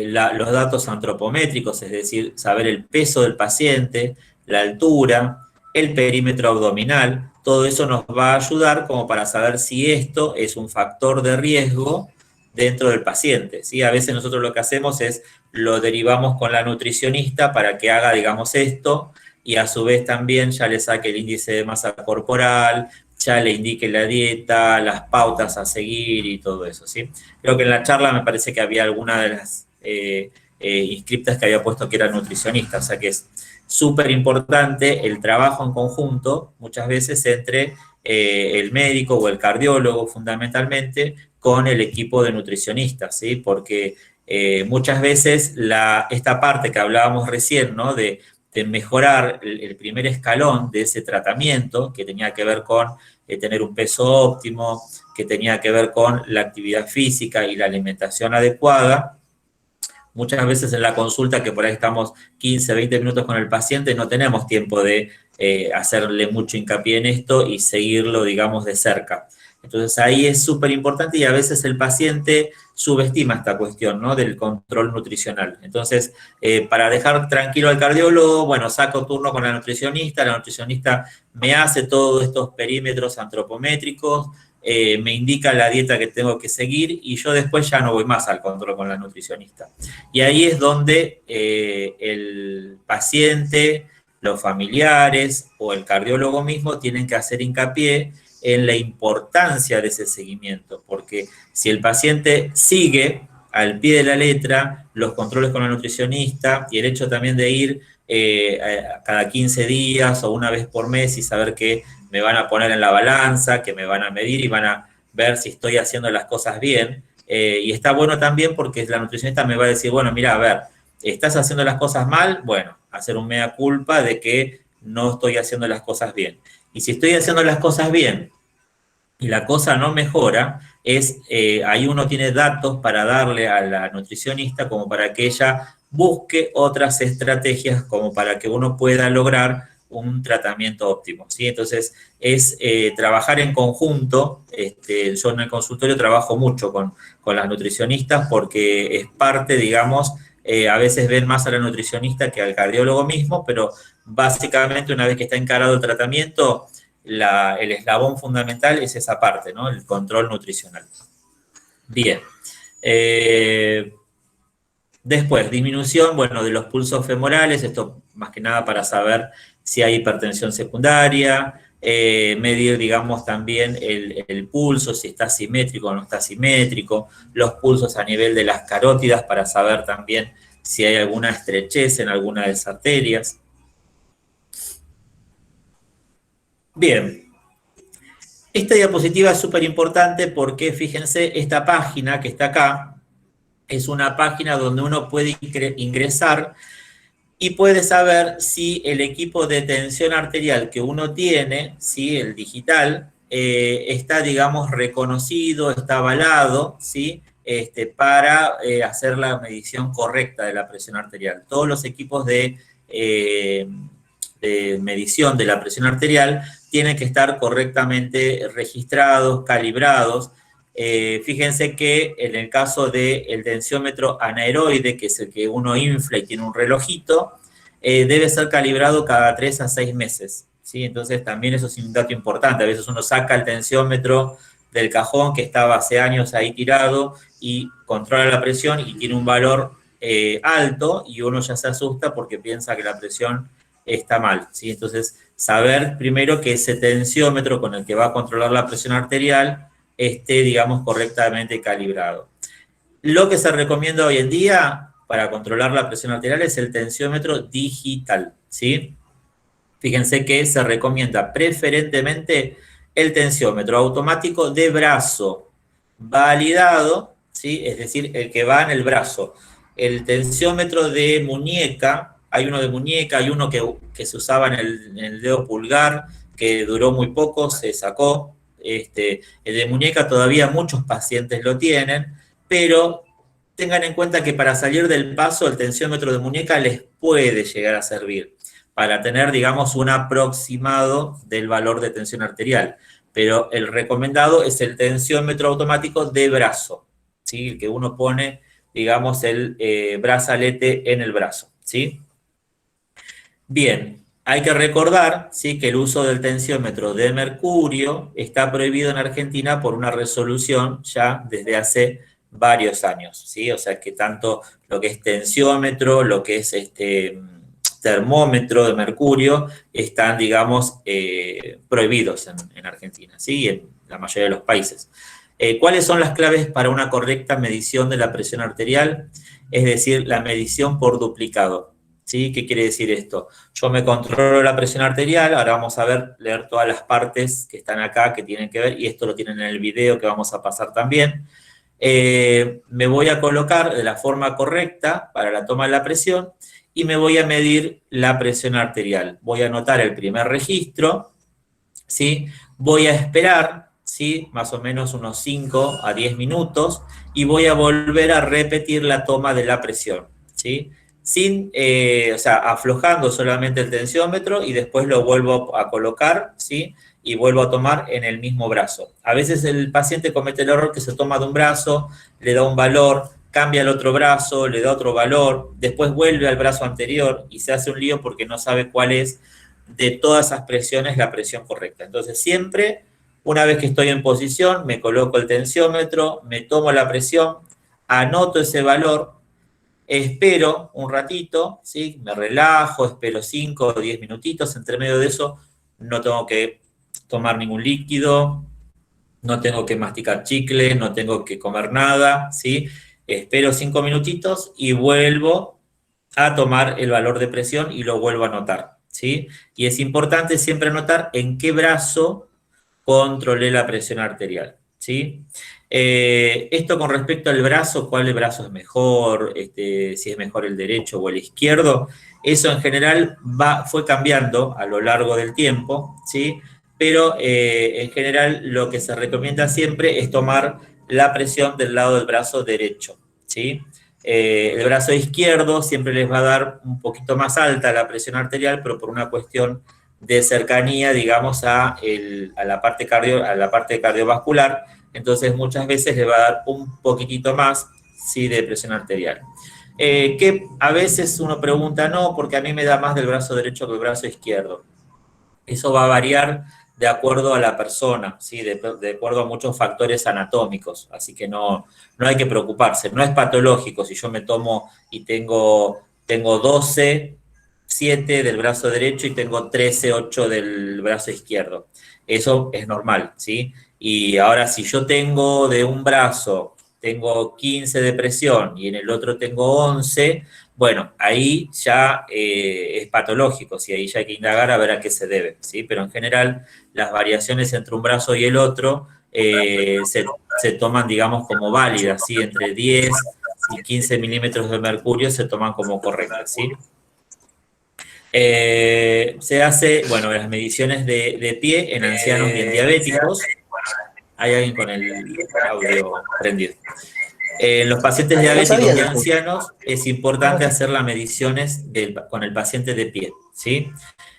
Los datos antropométricos, es decir, saber el peso del paciente, la altura, el perímetro abdominal, todo eso nos va a ayudar como para saber si esto es un factor de riesgo dentro del paciente, ¿sí? A veces nosotros lo que hacemos es lo derivamos con la nutricionista para que haga, digamos, esto, y a su vez también ya le saque el índice de masa corporal, ya le indique la dieta, las pautas a seguir y todo eso, ¿sí? Creo que en la charla me parece que había alguna de las inscriptas que había puesto que era nutricionista, o sea que es súper importante el trabajo en conjunto, muchas veces entre el médico o el cardiólogo fundamentalmente, con el equipo de nutricionistas, ¿sí? Porque muchas veces esta parte que hablábamos recién, ¿no? De mejorar el primer escalón de ese tratamiento, que tenía que ver con tener un peso óptimo, que tenía que ver con la actividad física y la alimentación adecuada. Muchas veces en la consulta, que por ahí estamos 15, 20 minutos con el paciente, no tenemos tiempo de hacerle mucho hincapié en esto y seguirlo, digamos, de cerca. Entonces ahí es súper importante y a veces el paciente subestima esta cuestión, ¿no? Del control nutricional. Entonces, para dejar tranquilo al cardiólogo, bueno, saco turno con la nutricionista me hace todos estos perímetros antropométricos, me indica la dieta que tengo que seguir y yo después ya no voy más al control con la nutricionista. Y ahí es donde el paciente, los familiares o el cardiólogo mismo tienen que hacer hincapié en la importancia de ese seguimiento, porque si el paciente sigue al pie de la letra los controles con la nutricionista y el hecho también de ir cada 15 días o una vez por mes y saber que me van a poner en la balanza, que me van a medir y van a ver si estoy haciendo las cosas bien. Y está bueno también porque la nutricionista me va a decir, bueno, mira, a ver, ¿estás haciendo las cosas mal? Bueno, hacer un mea culpa de que no estoy haciendo las cosas bien. Y si estoy haciendo las cosas bien y la cosa no mejora, ahí uno tiene datos para darle a la nutricionista como para que ella busque otras estrategias como para que uno pueda lograr un tratamiento óptimo, ¿sí? Entonces, es trabajar en conjunto. Yo en el consultorio trabajo mucho con las nutricionistas porque es parte, digamos, a veces ven más a la nutricionista que al cardiólogo mismo, pero básicamente una vez que está encarado el tratamiento, el eslabón fundamental es esa parte, ¿no? El control nutricional. Bien. Después, disminución, bueno, de los pulsos femorales, esto más que nada para saber si hay hipertensión secundaria, medir, digamos, también el pulso, si está simétrico o no está simétrico, los pulsos a nivel de las carótidas para saber también si hay alguna estrechez en alguna de las arterias. Bien, esta diapositiva es súper importante porque, fíjense, esta página que está acá es una página donde uno puede ingresar y puede saber si el equipo de tensión arterial que uno tiene, ¿sí? El digital, está, digamos, reconocido, está avalado, ¿sí? Para hacer la medición correcta de la presión arterial. Todos los equipos de medición de la presión arterial tienen que estar correctamente registrados, calibrados. Fíjense que en el caso del tensiómetro anaeroide, que es el que uno infla y tiene un relojito, debe ser calibrado cada 3 a 6 meses, ¿sí? Entonces también eso es un dato importante. A veces uno saca el tensiómetro del cajón que estaba hace años ahí tirado y controla la presión y tiene un valor alto y uno ya se asusta porque piensa que la presión está mal, ¿sí? Entonces, saber primero que ese tensiómetro con el que va a controlar la presión arterial esté, digamos, correctamente calibrado. Lo que se recomienda hoy en día para controlar la presión arterial es el tensiómetro digital, ¿sí? Fíjense que se recomienda preferentemente el tensiómetro automático de brazo, validado, ¿sí? Es decir, el que va en el brazo. El tensiómetro de muñeca, hay uno de muñeca, hay uno que se usaba en el dedo pulgar, que duró muy poco, se sacó. El de muñeca todavía muchos pacientes lo tienen, pero tengan en cuenta que para salir del paso el tensiómetro de muñeca les puede llegar a servir para tener, digamos, un aproximado del valor de tensión arterial, pero el recomendado es el tensiómetro automático de brazo, ¿sí? El que uno pone, digamos, el brazalete en el brazo, ¿sí? Bien. Hay que recordar, ¿sí?, que el uso del tensiómetro de mercurio está prohibido en Argentina por una resolución ya desde hace varios años, ¿sí? O sea que tanto lo que es tensiómetro, lo que es termómetro de mercurio, están, digamos, prohibidos en Argentina, ¿sí? Y en la mayoría de los países. ¿Cuáles son las claves para una correcta medición de la presión arterial? Es decir, la medición por duplicado, ¿sí? ¿Qué quiere decir esto? Yo me controlo la presión arterial, ahora vamos a leer todas las partes que están acá, que tienen que ver, y esto lo tienen en el video que vamos a pasar también. Me voy a colocar de la forma correcta para la toma de la presión y me voy a medir la presión arterial. Voy a anotar el primer registro, ¿sí? Voy a esperar, ¿sí? Más o menos unos 5 a 10 minutos y voy a volver a repetir la toma de la presión, ¿sí? O sea, aflojando solamente el tensiómetro y después lo vuelvo a colocar, ¿sí? Y vuelvo a tomar en el mismo brazo. A veces el paciente comete el error que se toma de un brazo, le da un valor, cambia el otro brazo, le da otro valor, después vuelve al brazo anterior y se hace un lío porque no sabe cuál es de todas esas presiones la presión correcta. Entonces siempre, una vez que estoy en posición, me coloco el tensiómetro, me tomo la presión, anoto ese valor, espero un ratito, ¿sí? Me relajo, espero 5 o 10 minutitos, entre medio de eso no tengo que tomar ningún líquido, no tengo que masticar chicle, no tengo que comer nada, ¿sí? Espero 5 minutitos y vuelvo a tomar el valor de presión y lo vuelvo a anotar, ¿sí? Y es importante siempre anotar en qué brazo controlé la presión arterial, ¿sí? Esto con respecto al brazo, ¿cuál brazo es mejor? Si es mejor el derecho o el izquierdo, eso en general fue cambiando a lo largo del tiempo, ¿sí? Pero en general lo que se recomienda siempre es tomar la presión del lado del brazo derecho, ¿sí? El brazo izquierdo siempre les va a dar un poquito más alta la presión arterial, pero por una cuestión de cercanía, digamos, a la parte cardiovascular, entonces muchas veces le va a dar un poquitito más, sí, de presión arterial. Que a veces uno pregunta, no, porque a mí me da más del brazo derecho que el brazo izquierdo. Eso va a variar de acuerdo a la persona, ¿sí? De acuerdo a muchos factores anatómicos, así que no hay que preocuparse, no es patológico si yo me tomo y tengo 12, 7 del brazo derecho y tengo 13, 8 del brazo izquierdo. Eso es normal, ¿sí? Y ahora si yo tengo de un brazo, tengo 15 de presión y en el otro tengo 11, bueno, ahí ya es patológico, ¿sí? Ahí ya hay que indagar a ver a qué se debe, ¿sí? Pero en general las variaciones entre un brazo y el otro se toman, digamos, como válidas, ¿sí? Entre 10 y 15 milímetros de mercurio se toman como correctas, ¿sí? Se hace, bueno, las mediciones de pie en ancianos y en diabéticos. Hay alguien con el audio prendido. En los pacientes diabéticos y ancianos es importante hacer las mediciones con el paciente de pie, ¿sí?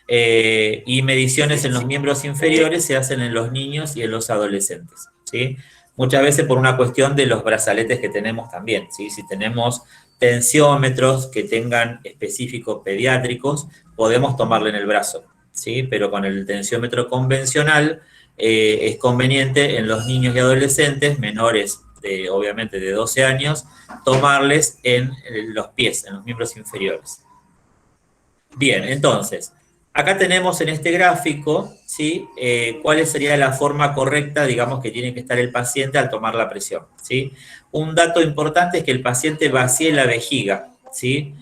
Y mediciones en los miembros inferiores se hacen en los niños y en los adolescentes, ¿sí? Muchas veces por una cuestión de los brazaletes que tenemos también, ¿sí? Si tenemos tensiómetros que tengan específicos pediátricos, podemos tomarle en el brazo, ¿sí? Pero con el tensiómetro convencional es conveniente en los niños y adolescentes menores, obviamente de 12 años, tomarles en los pies, en los miembros inferiores. Bien, entonces, acá tenemos en este gráfico, ¿sí? Cuál sería la forma correcta, digamos, que tiene que estar el paciente al tomar la presión, ¿sí? Un dato importante es que el paciente vacíe la vejiga, ¿sí?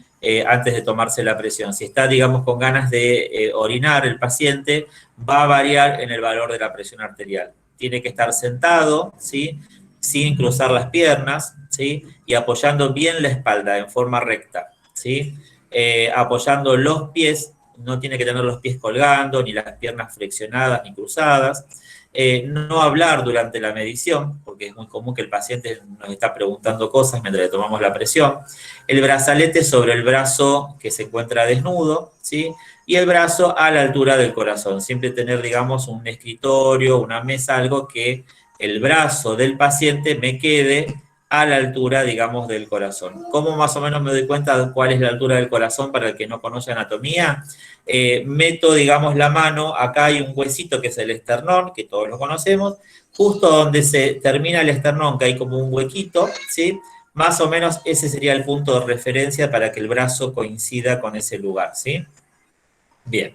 Antes de tomarse la presión. Si está, digamos, con ganas de orinar el paciente, va a variar en el valor de la presión arterial. Tiene que estar sentado, ¿sí? Sin cruzar las piernas, ¿sí? Y apoyando bien la espalda en forma recta, ¿sí? Apoyando los pies, no tiene que tener los pies colgando, ni las piernas flexionadas ni cruzadas. No hablar durante la medición, porque es muy común que el paciente nos está preguntando cosas mientras le tomamos la presión. El brazalete sobre el brazo que se encuentra desnudo, ¿sí? Y el brazo a la altura del corazón. Siempre tener, digamos, un escritorio, una mesa, algo que el brazo del paciente me quede a la altura, digamos, del corazón. ¿Cómo más o menos me doy cuenta de cuál es la altura del corazón para el que no conoce anatomía? Meto, digamos, la mano, acá hay un huesito que es el esternón, que todos lo conocemos, justo donde se termina el esternón, que hay como un huequito, ¿sí? Más o menos ese sería el punto de referencia para que el brazo coincida con ese lugar, ¿sí? Bien.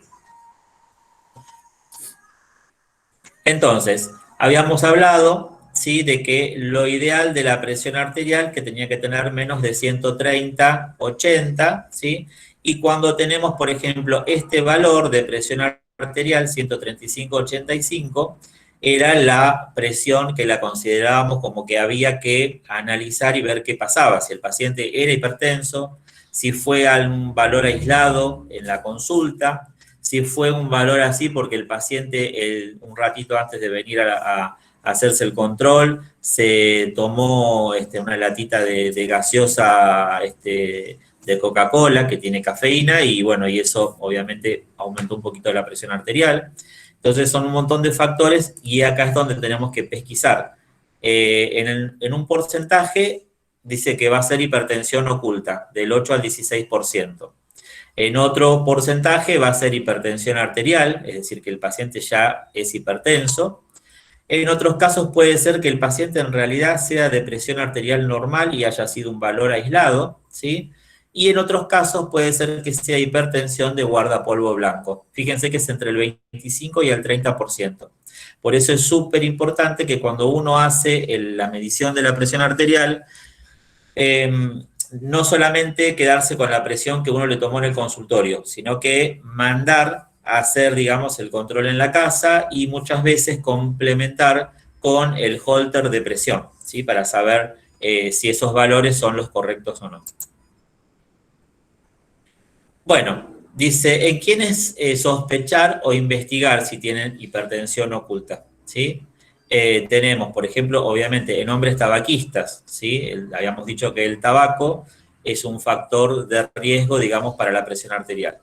Entonces, habíamos hablado, ¿sí?, de que lo ideal de la presión arterial que tenía que tener menos de 130/80, ¿sí? Y cuando tenemos, por ejemplo, este valor de presión arterial, 135/85, era la presión que la considerábamos como que había que analizar y ver qué pasaba, si el paciente era hipertenso, si fue a un valor aislado en la consulta, si fue un valor así porque el paciente un ratito antes de venir a hacerse el control se tomó una latita de gaseosa de Coca-Cola que tiene cafeína y bueno, y eso obviamente aumentó un poquito la presión arterial. Entonces son un montón de factores y acá es donde tenemos que pesquisar. En un porcentaje dice que va a ser hipertensión oculta, del 8 al 16%. En otro porcentaje va a ser hipertensión arterial, es decir, que el paciente ya es hipertenso. En otros casos puede ser que el paciente en realidad sea de presión arterial normal y haya sido un valor aislado, ¿sí? Y en otros casos puede ser que sea hipertensión de guardapolvo blanco. Fíjense que es entre el 25 y el 30%. Por eso es súper importante que cuando uno hace la medición de la presión arterial, no solamente quedarse con la presión que uno le tomó en el consultorio, sino que mandar a hacer, digamos, el control en la casa y muchas veces complementar con el holter de presión, ¿sí? Para saber si esos valores son los correctos o no. Bueno, dice, ¿en quiénes sospechar o investigar si tienen hipertensión oculta? ¿Sí? Tenemos, por ejemplo, obviamente, en hombres tabaquistas, ¿sí? Habíamos dicho que el tabaco es un factor de riesgo, digamos, para la presión arterial.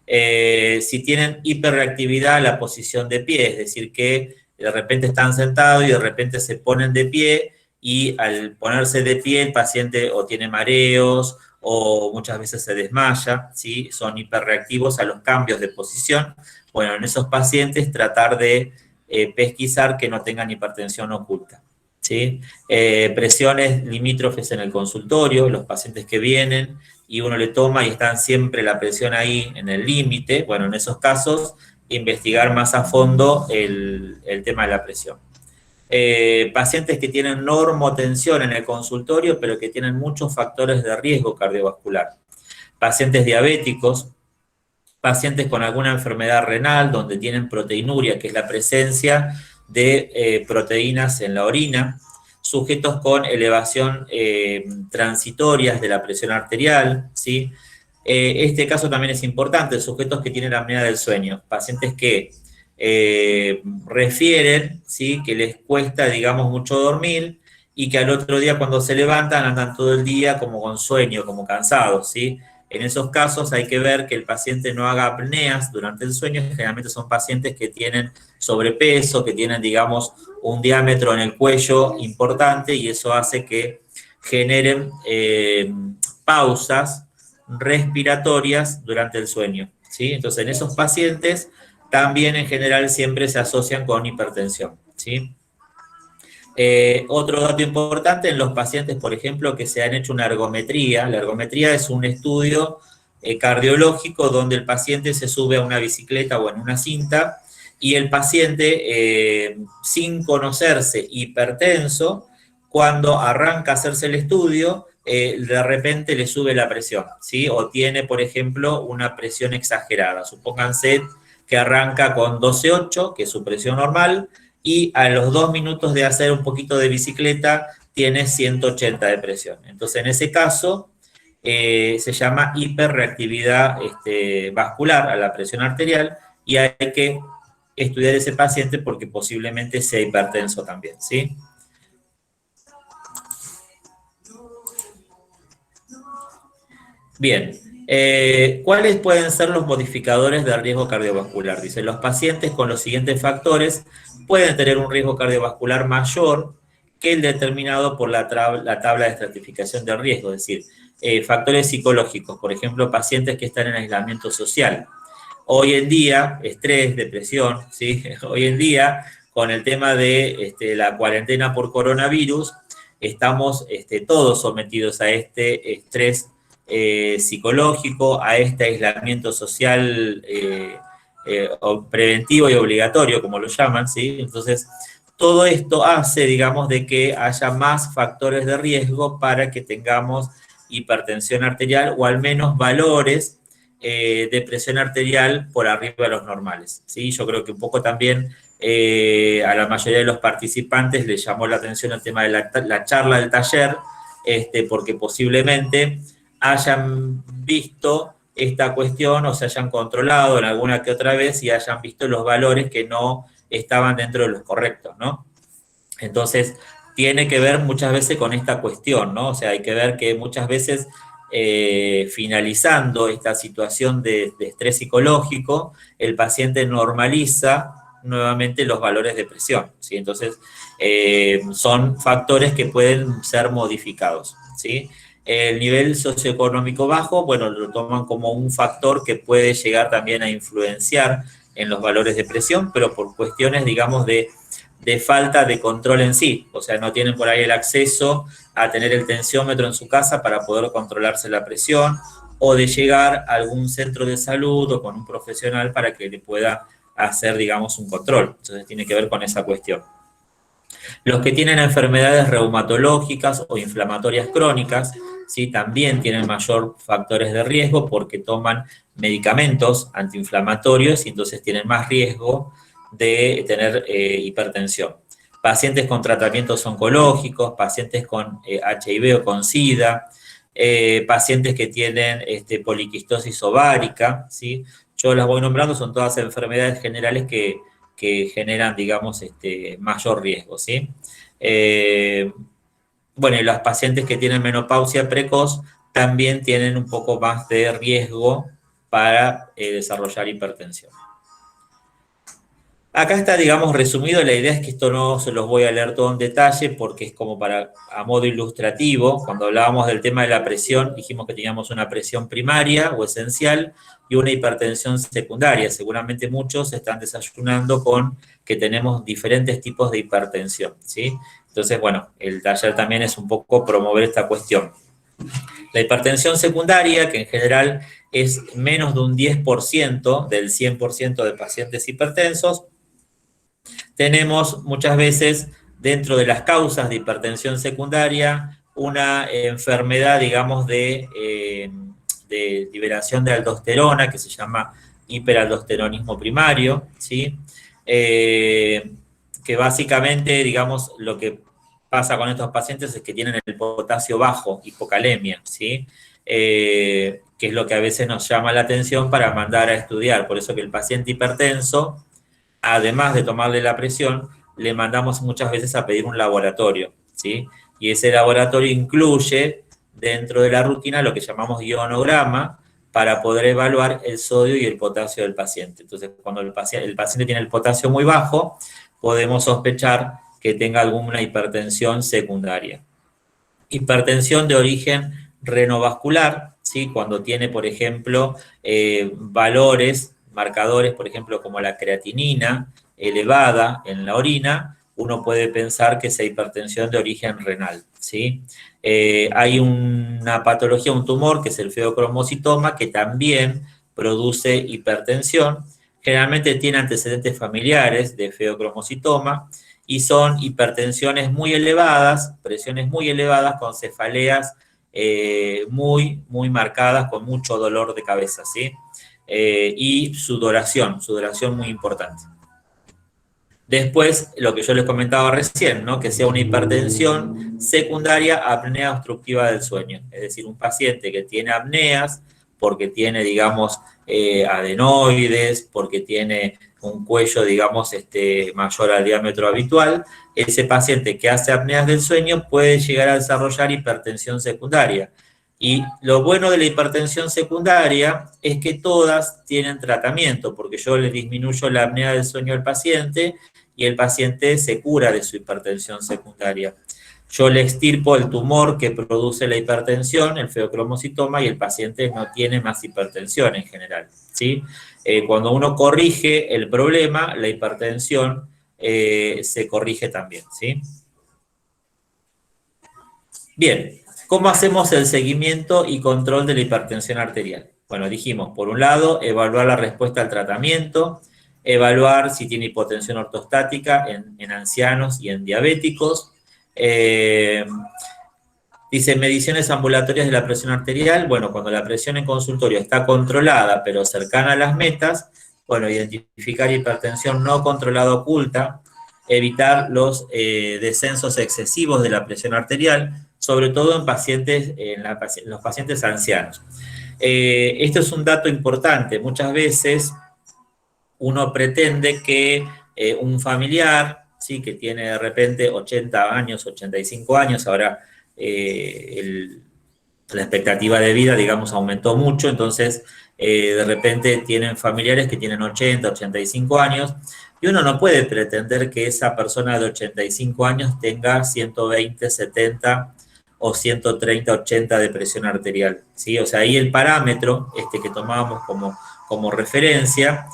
Si tienen hiperreactividad a la posición de pie, es decir, que de repente están sentados y de repente se ponen de pie y al ponerse de pie el paciente o tiene mareos o muchas veces se desmaya, ¿sí? Son hiperreactivos a los cambios de posición. Bueno, en esos pacientes tratar de pesquisar que no tengan hipertensión oculta, ¿sí? Presiones limítrofes en el consultorio, los pacientes que vienen y uno le toma y están siempre la presión ahí en el límite, bueno, en esos casos investigar más a fondo el tema de la presión. Pacientes que tienen normotensión en el consultorio, pero que tienen muchos factores de riesgo cardiovascular. Pacientes diabéticos, pacientes con alguna enfermedad renal, donde tienen proteinuria, que es la presencia de proteínas en la orina, sujetos con elevación transitorias de la presión arterial, ¿sí? Este caso también es importante, sujetos que tienen apnea del sueño, pacientes que refieren, ¿sí?, que les cuesta, digamos, mucho dormir y que al otro día cuando se levantan andan todo el día como con sueño, como cansados, ¿sí? En esos casos hay que ver que el paciente no haga apneas durante el sueño, generalmente son pacientes que tienen sobrepeso, que tienen, digamos, un diámetro en el cuello importante y eso hace que generen pausas respiratorias durante el sueño, ¿sí? Entonces, en esos pacientes también en general siempre se asocian con hipertensión, ¿sí? Otro dato importante en los pacientes, por ejemplo, que se han hecho una ergometría. La ergometría es un estudio cardiológico donde el paciente se sube a una bicicleta o en una cinta y el paciente, sin conocerse hipertenso, cuando arranca a hacerse el estudio, de repente le sube la presión, ¿sí? O tiene, por ejemplo, una presión exagerada. Supónganse que arranca con 12,8, que es su presión normal, y a los 2 minutos de hacer un poquito de bicicleta tiene 180 de presión. Entonces, en ese caso, se llama hiperreactividad vascular a la presión arterial y hay que estudiar ese paciente porque posiblemente sea hipertenso también, ¿sí? Bien, ¿cuáles pueden ser los modificadores de riesgo cardiovascular? Dice, los pacientes con los siguientes factores pueden tener un riesgo cardiovascular mayor que el determinado por la tabla de estratificación de riesgo, es decir, factores psicológicos, por ejemplo, pacientes que están en aislamiento social. Hoy en día, estrés, depresión, ¿sí? Hoy en día, con el tema de la cuarentena por coronavirus, estamos todos sometidos a este estrés psicológico, a este aislamiento social preventivo y obligatorio, como lo llaman, ¿sí? Entonces, todo esto hace, digamos, de que haya más factores de riesgo para que tengamos hipertensión arterial o al menos valores de presión arterial por arriba de los normales, ¿sí? Yo creo que un poco también a la mayoría de los participantes les llamó la atención el tema de la charla del taller, porque posiblemente hayan visto esta cuestión o se hayan controlado en alguna que otra vez y hayan visto los valores que no estaban dentro de los correctos, ¿no? Entonces, tiene que ver muchas veces con esta cuestión, ¿no? O sea, hay que ver que muchas veces finalizando esta situación de estrés psicológico, el paciente normaliza nuevamente los valores de presión, ¿sí? Entonces, son factores que pueden ser modificados, ¿sí? El nivel socioeconómico bajo, bueno, lo toman como un factor que puede llegar también a influenciar en los valores de presión, pero por cuestiones, digamos, de falta de control en sí, o sea, no tienen por ahí el acceso a tener el tensiómetro en su casa para poder controlarse la presión, o de llegar a algún centro de salud o con un profesional para que le pueda hacer, digamos, un control. Entonces tiene que ver con esa cuestión. Los que tienen enfermedades reumatológicas o inflamatorias crónicas, ¿sí? También tienen mayor factores de riesgo porque toman medicamentos antiinflamatorios y entonces tienen más riesgo de tener hipertensión. Pacientes con tratamientos oncológicos, pacientes con HIV o con SIDA, pacientes que tienen poliquistosis ovárica, ¿sí? Yo las voy nombrando, son todas enfermedades generales que generan, digamos, mayor riesgo, ¿sí? Bueno, y los pacientes que tienen menopausia precoz también tienen un poco más de riesgo para desarrollar hipertensión. Acá está, digamos, resumido. La idea es que esto no se los voy a leer todo en detalle porque es como a modo ilustrativo. Cuando hablábamos del tema de la presión, dijimos que teníamos una presión primaria o esencial y una hipertensión secundaria. Seguramente muchos están desayunando con que tenemos diferentes tipos de hipertensión, ¿sí? Entonces, bueno, el taller también es un poco promover esta cuestión. La hipertensión secundaria, que en general es menos de un 10% del 100% de pacientes hipertensos, tenemos muchas veces dentro de las causas de hipertensión secundaria una enfermedad, digamos, de liberación de aldosterona que se llama hiperaldosteronismo primario, ¿sí? Que básicamente, digamos, lo que pasa con estos pacientes es que tienen el potasio bajo, hipocalemia, ¿sí? Que es lo que a veces nos llama la atención para mandar a estudiar. Por eso que el paciente hipertenso, además de tomarle la presión, le mandamos muchas veces a pedir un laboratorio, ¿sí? Y ese laboratorio incluye dentro de la rutina lo que llamamos ionograma para poder evaluar el sodio y el potasio del paciente. Entonces, cuando el paciente tiene el potasio muy bajo, podemos sospechar que tenga alguna hipertensión secundaria. Hipertensión de origen renovascular, ¿sí? Cuando tiene, por ejemplo, valores, marcadores, por ejemplo, como la creatinina elevada en la orina, uno puede pensar que es hipertensión de origen renal, ¿sí? Hay una patología, un tumor, que es el feocromocitoma, que también produce hipertensión. Generalmente tiene antecedentes familiares de feocromocitoma y son hipertensiones muy elevadas, presiones muy elevadas con cefaleas muy marcadas, con mucho dolor de cabeza, ¿sí? Y sudoración muy importante. Después, lo que yo les comentaba recién, ¿no? Que sea una hipertensión secundaria a apnea obstructiva del sueño. Es decir, un paciente que tiene apneas porque tiene, digamos, adenoides, porque tiene un cuello, digamos, mayor al diámetro habitual, ese paciente que hace apneas del sueño puede llegar a desarrollar hipertensión secundaria. Y lo bueno de la hipertensión secundaria es que todas tienen tratamiento, porque yo le disminuyo la apnea del sueño al paciente y el paciente se cura de su hipertensión secundaria. Yo le extirpo el tumor que produce la hipertensión, el feocromocitoma, y el paciente no tiene más hipertensión en general, ¿sí? Cuando uno corrige el problema, la hipertensión se corrige también, ¿sí? Bien, ¿cómo hacemos el seguimiento y control de la hipertensión arterial? Bueno, dijimos, por un lado, evaluar la respuesta al tratamiento, evaluar si tiene hipotensión ortostática en ancianos y en diabéticos. Dice, mediciones ambulatorias de la presión arterial. Bueno, cuando la presión en consultorio está controlada, pero cercana a las metas, bueno, identificar hipertensión no controlada oculta, evitar los descensos excesivos de la presión arterial, sobre todo en pacientes, en los pacientes ancianos. Esto es un dato importante. Muchas veces uno pretende que un familiar, ¿sí?, que tiene de repente 80 años, 85 años, ahora la expectativa de vida, digamos, aumentó mucho, entonces de repente tienen familiares que tienen 80, 85 años, y uno no puede pretender que esa persona de 85 años tenga 120, 70 o 130, 80 de presión arterial, ¿sí? O sea, ahí el parámetro que tomábamos como referencia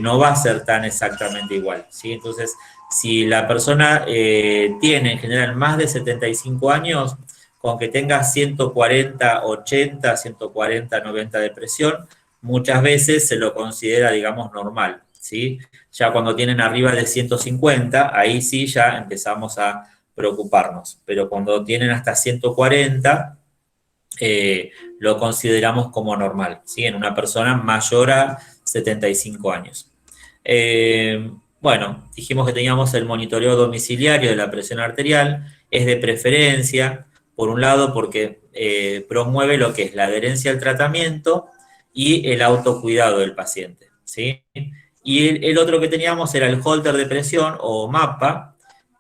no va a ser tan exactamente igual, ¿sí? Entonces, si la persona tiene en general más de 75 años, con que tenga 140, 80, 140, 90 de presión, muchas veces se lo considera, digamos, normal, ¿sí? Ya cuando tienen arriba de 150, ahí sí ya empezamos a preocuparnos, pero cuando tienen hasta 140, lo consideramos como normal, ¿sí? En una persona mayor a 75 años. Bueno, dijimos que teníamos el monitoreo domiciliario de la presión arterial, es de preferencia, por un lado porque promueve lo que es la adherencia al tratamiento y el autocuidado del paciente, ¿sí? Y el otro que teníamos era el holter de presión o MAPA,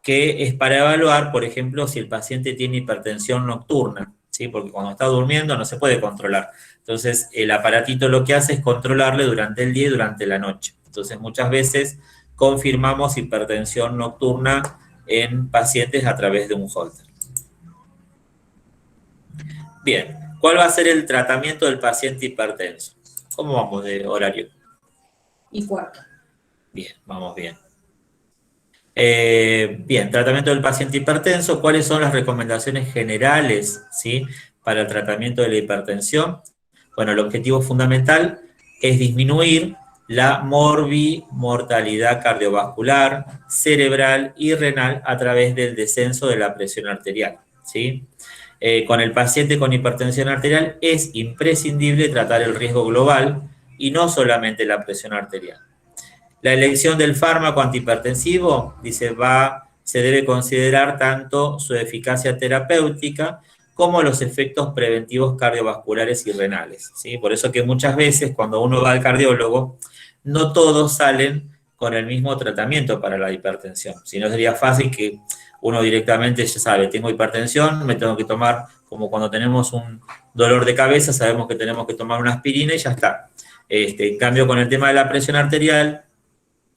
que es para evaluar, por ejemplo, si el paciente tiene hipertensión nocturna, ¿sí? Porque cuando está durmiendo no se puede controlar. Entonces, el aparatito lo que hace es controlarle durante el día y durante la noche. Entonces, muchas veces confirmamos hipertensión nocturna en pacientes a través de un holter. Bien, ¿cuál va a ser el tratamiento del paciente hipertenso? ¿Cómo vamos de horario? Y cuarto. Bien, vamos bien. Bien, tratamiento del paciente hipertenso. ¿Cuáles son las recomendaciones generales, ¿sí?, para el tratamiento de la hipertensión? Bueno, el objetivo fundamental es disminuir la morbimortalidad cardiovascular, cerebral y renal a través del descenso de la presión arterial, ¿sí? Con el paciente con hipertensión arterial es imprescindible tratar el riesgo global y no solamente la presión arterial. La elección del fármaco antihipertensivo, dice, se debe considerar tanto su eficacia terapéutica como los efectos preventivos cardiovasculares y renales, ¿sí? Por eso que muchas veces cuando uno va al cardiólogo, no todos salen con el mismo tratamiento para la hipertensión. Si no, sería fácil que uno directamente ya sabe, tengo hipertensión, me tengo que tomar, como cuando tenemos un dolor de cabeza, sabemos que tenemos que tomar una aspirina y ya está. En cambio, con el tema de la presión arterial,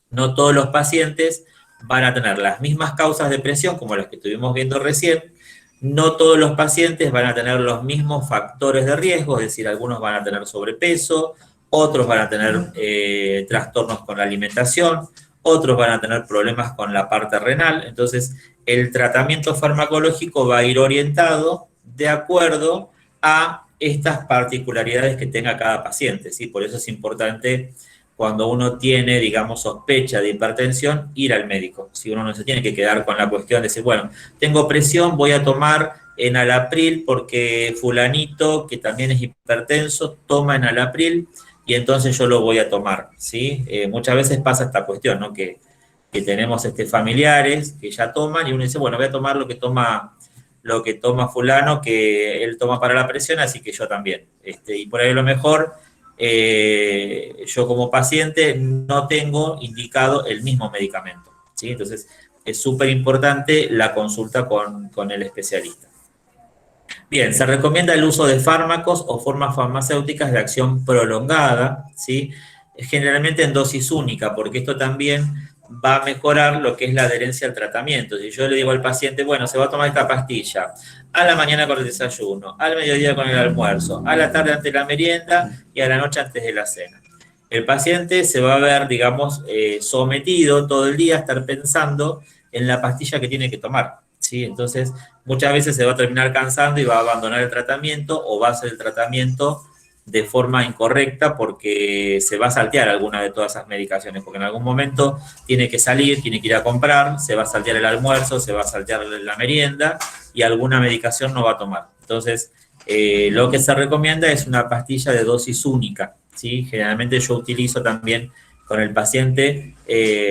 no todos los pacientes van a tener las mismas causas de presión como las que estuvimos viendo recién. No todos los pacientes van a tener los mismos factores de riesgo, es decir, algunos van a tener sobrepeso, otros van a tener trastornos con la alimentación, otros van a tener problemas con la parte renal. Entonces, el tratamiento farmacológico va a ir orientado de acuerdo a estas particularidades que tenga cada paciente, ¿sí? Por eso es importante, cuando uno tiene, digamos, sospecha de hipertensión, ir al médico. Si uno no se tiene que quedar con la cuestión de decir, bueno, tengo presión, voy a tomar enalapril porque fulanito, que también es hipertenso, toma enalapril y entonces yo lo voy a tomar, ¿sí? Muchas veces pasa esta cuestión, ¿no? Que tenemos familiares que ya toman y uno dice, bueno, voy a tomar lo que toma fulano, que él toma para la presión, así que yo también. Y por ahí a lo mejor yo como paciente no tengo indicado el mismo medicamento, ¿sí? Entonces es súper importante la consulta con el especialista. Bien, se recomienda el uso de fármacos o formas farmacéuticas de acción prolongada, ¿sí? Generalmente en dosis única, porque esto también va a mejorar lo que es la adherencia al tratamiento. Si yo le digo al paciente, bueno, se va a tomar esta pastilla a la mañana con el desayuno, al mediodía con el almuerzo, a la tarde antes de la merienda y a la noche antes de la cena. El paciente se va a ver, digamos, sometido todo el día a estar pensando en la pastilla que tiene que tomar, ¿sí? Entonces, muchas veces se va a terminar cansando y va a abandonar el tratamiento o va a hacer el tratamiento de forma incorrecta porque se va a saltear alguna de todas esas medicaciones, porque en algún momento tiene que salir, tiene que ir a comprar, se va a saltear el almuerzo, se va a saltear la merienda y alguna medicación no va a tomar. Entonces, lo que se recomienda es una pastilla de dosis única, ¿sí? Generalmente yo utilizo también con el paciente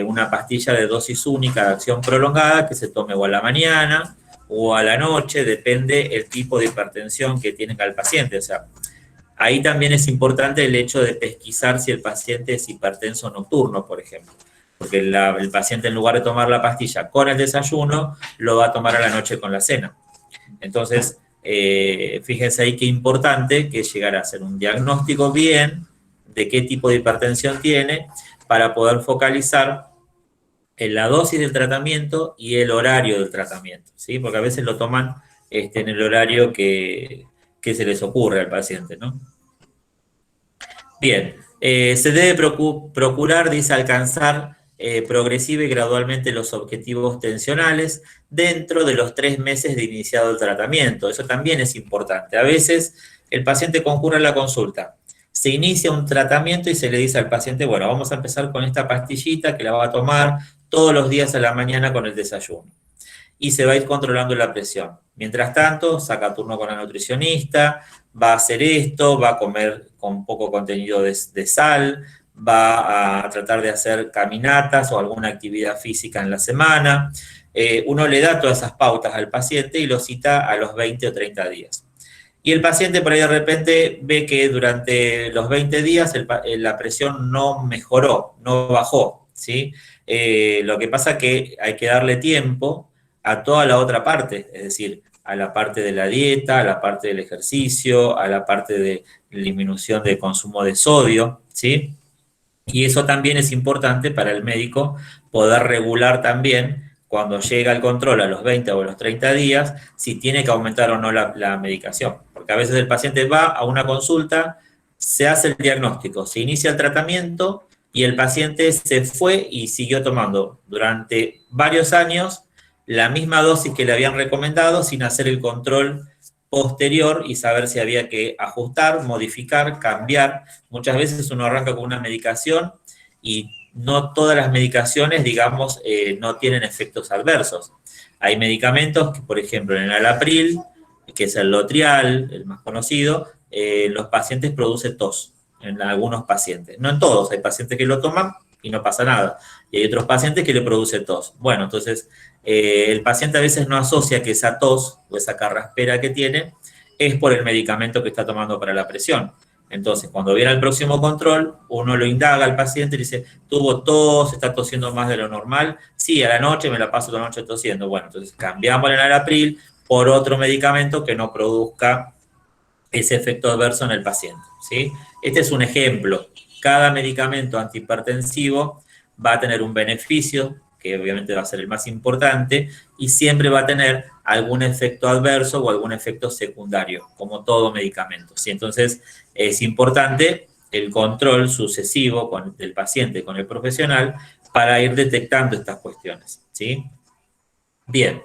una pastilla de dosis única de acción prolongada que se tome o a la mañana o a la noche, depende el tipo de hipertensión que tenga el paciente. O sea, ahí también es importante el hecho de pesquisar si el paciente es hipertenso nocturno, por ejemplo. Porque el paciente, en lugar de tomar la pastilla con el desayuno, lo va a tomar a la noche con la cena. Entonces, fíjense ahí qué importante que es llegar a hacer un diagnóstico bien de qué tipo de hipertensión tiene para poder focalizar en la dosis del tratamiento y el horario del tratamiento, ¿sí? Porque a veces lo toman en el horario que se les ocurre al paciente, ¿no? Bien, se debe procurar, dice, alcanzar progresiva y gradualmente los objetivos tensionales dentro de los 3 meses de iniciado el tratamiento. Eso también es importante. A veces el paciente concurre a la consulta, se inicia un tratamiento y se le dice al paciente, bueno, vamos a empezar con esta pastillita que la va a tomar todos los días a la mañana con el desayuno. Y se va a ir controlando la presión. Mientras tanto, saca turno con la nutricionista, va a hacer esto, va a comer con poco contenido de sal, va a tratar de hacer caminatas o alguna actividad física en la semana. Uno le da todas esas pautas al paciente y lo cita a los 20 o 30 días. Y el paciente por ahí de repente ve que durante los 20 días la presión no mejoró, no bajó, ¿sí? Lo que pasa es que hay que darle tiempo a toda la otra parte, es decir, a la parte de la dieta, a la parte del ejercicio, a la parte de disminución de consumo de sodio, ¿sí? Y eso también es importante para el médico poder regular también cuando llega el control a los 20 o a los 30 días, si tiene que aumentar o no la medicación. Porque a veces el paciente va a una consulta, se hace el diagnóstico, se inicia el tratamiento y el paciente se fue y siguió tomando durante varios años la misma dosis que le habían recomendado sin hacer el control posterior y saber si había que ajustar, modificar, cambiar. Muchas veces uno arranca con una medicación y no todas las medicaciones, digamos, no tienen efectos adversos. Hay medicamentos que, por ejemplo, en el Alapril, que es el Lotrial, el más conocido, los pacientes producen tos en algunos pacientes. No en todos, hay pacientes que lo toman y no pasa nada. Y hay otros pacientes que le produce tos. Bueno, entonces el paciente a veces no asocia que esa tos o esa carraspera que tiene es por el medicamento que está tomando para la presión. Entonces, cuando viene el próximo control, uno lo indaga al paciente y dice, tuvo tos, está tosiendo más de lo normal. Sí, a la noche me la paso toda la noche tosiendo. Bueno, entonces cambiamos el Alapril por otro medicamento que no produzca ese efecto adverso en el paciente, ¿sí? Este es un ejemplo. Cada medicamento antihipertensivo va a tener un beneficio, que obviamente va a ser el más importante, y siempre va a tener algún efecto adverso o algún efecto secundario, como todo medicamento, ¿sí? Entonces, es importante el control sucesivo del paciente con el profesional para ir detectando estas cuestiones, ¿sí? Bien.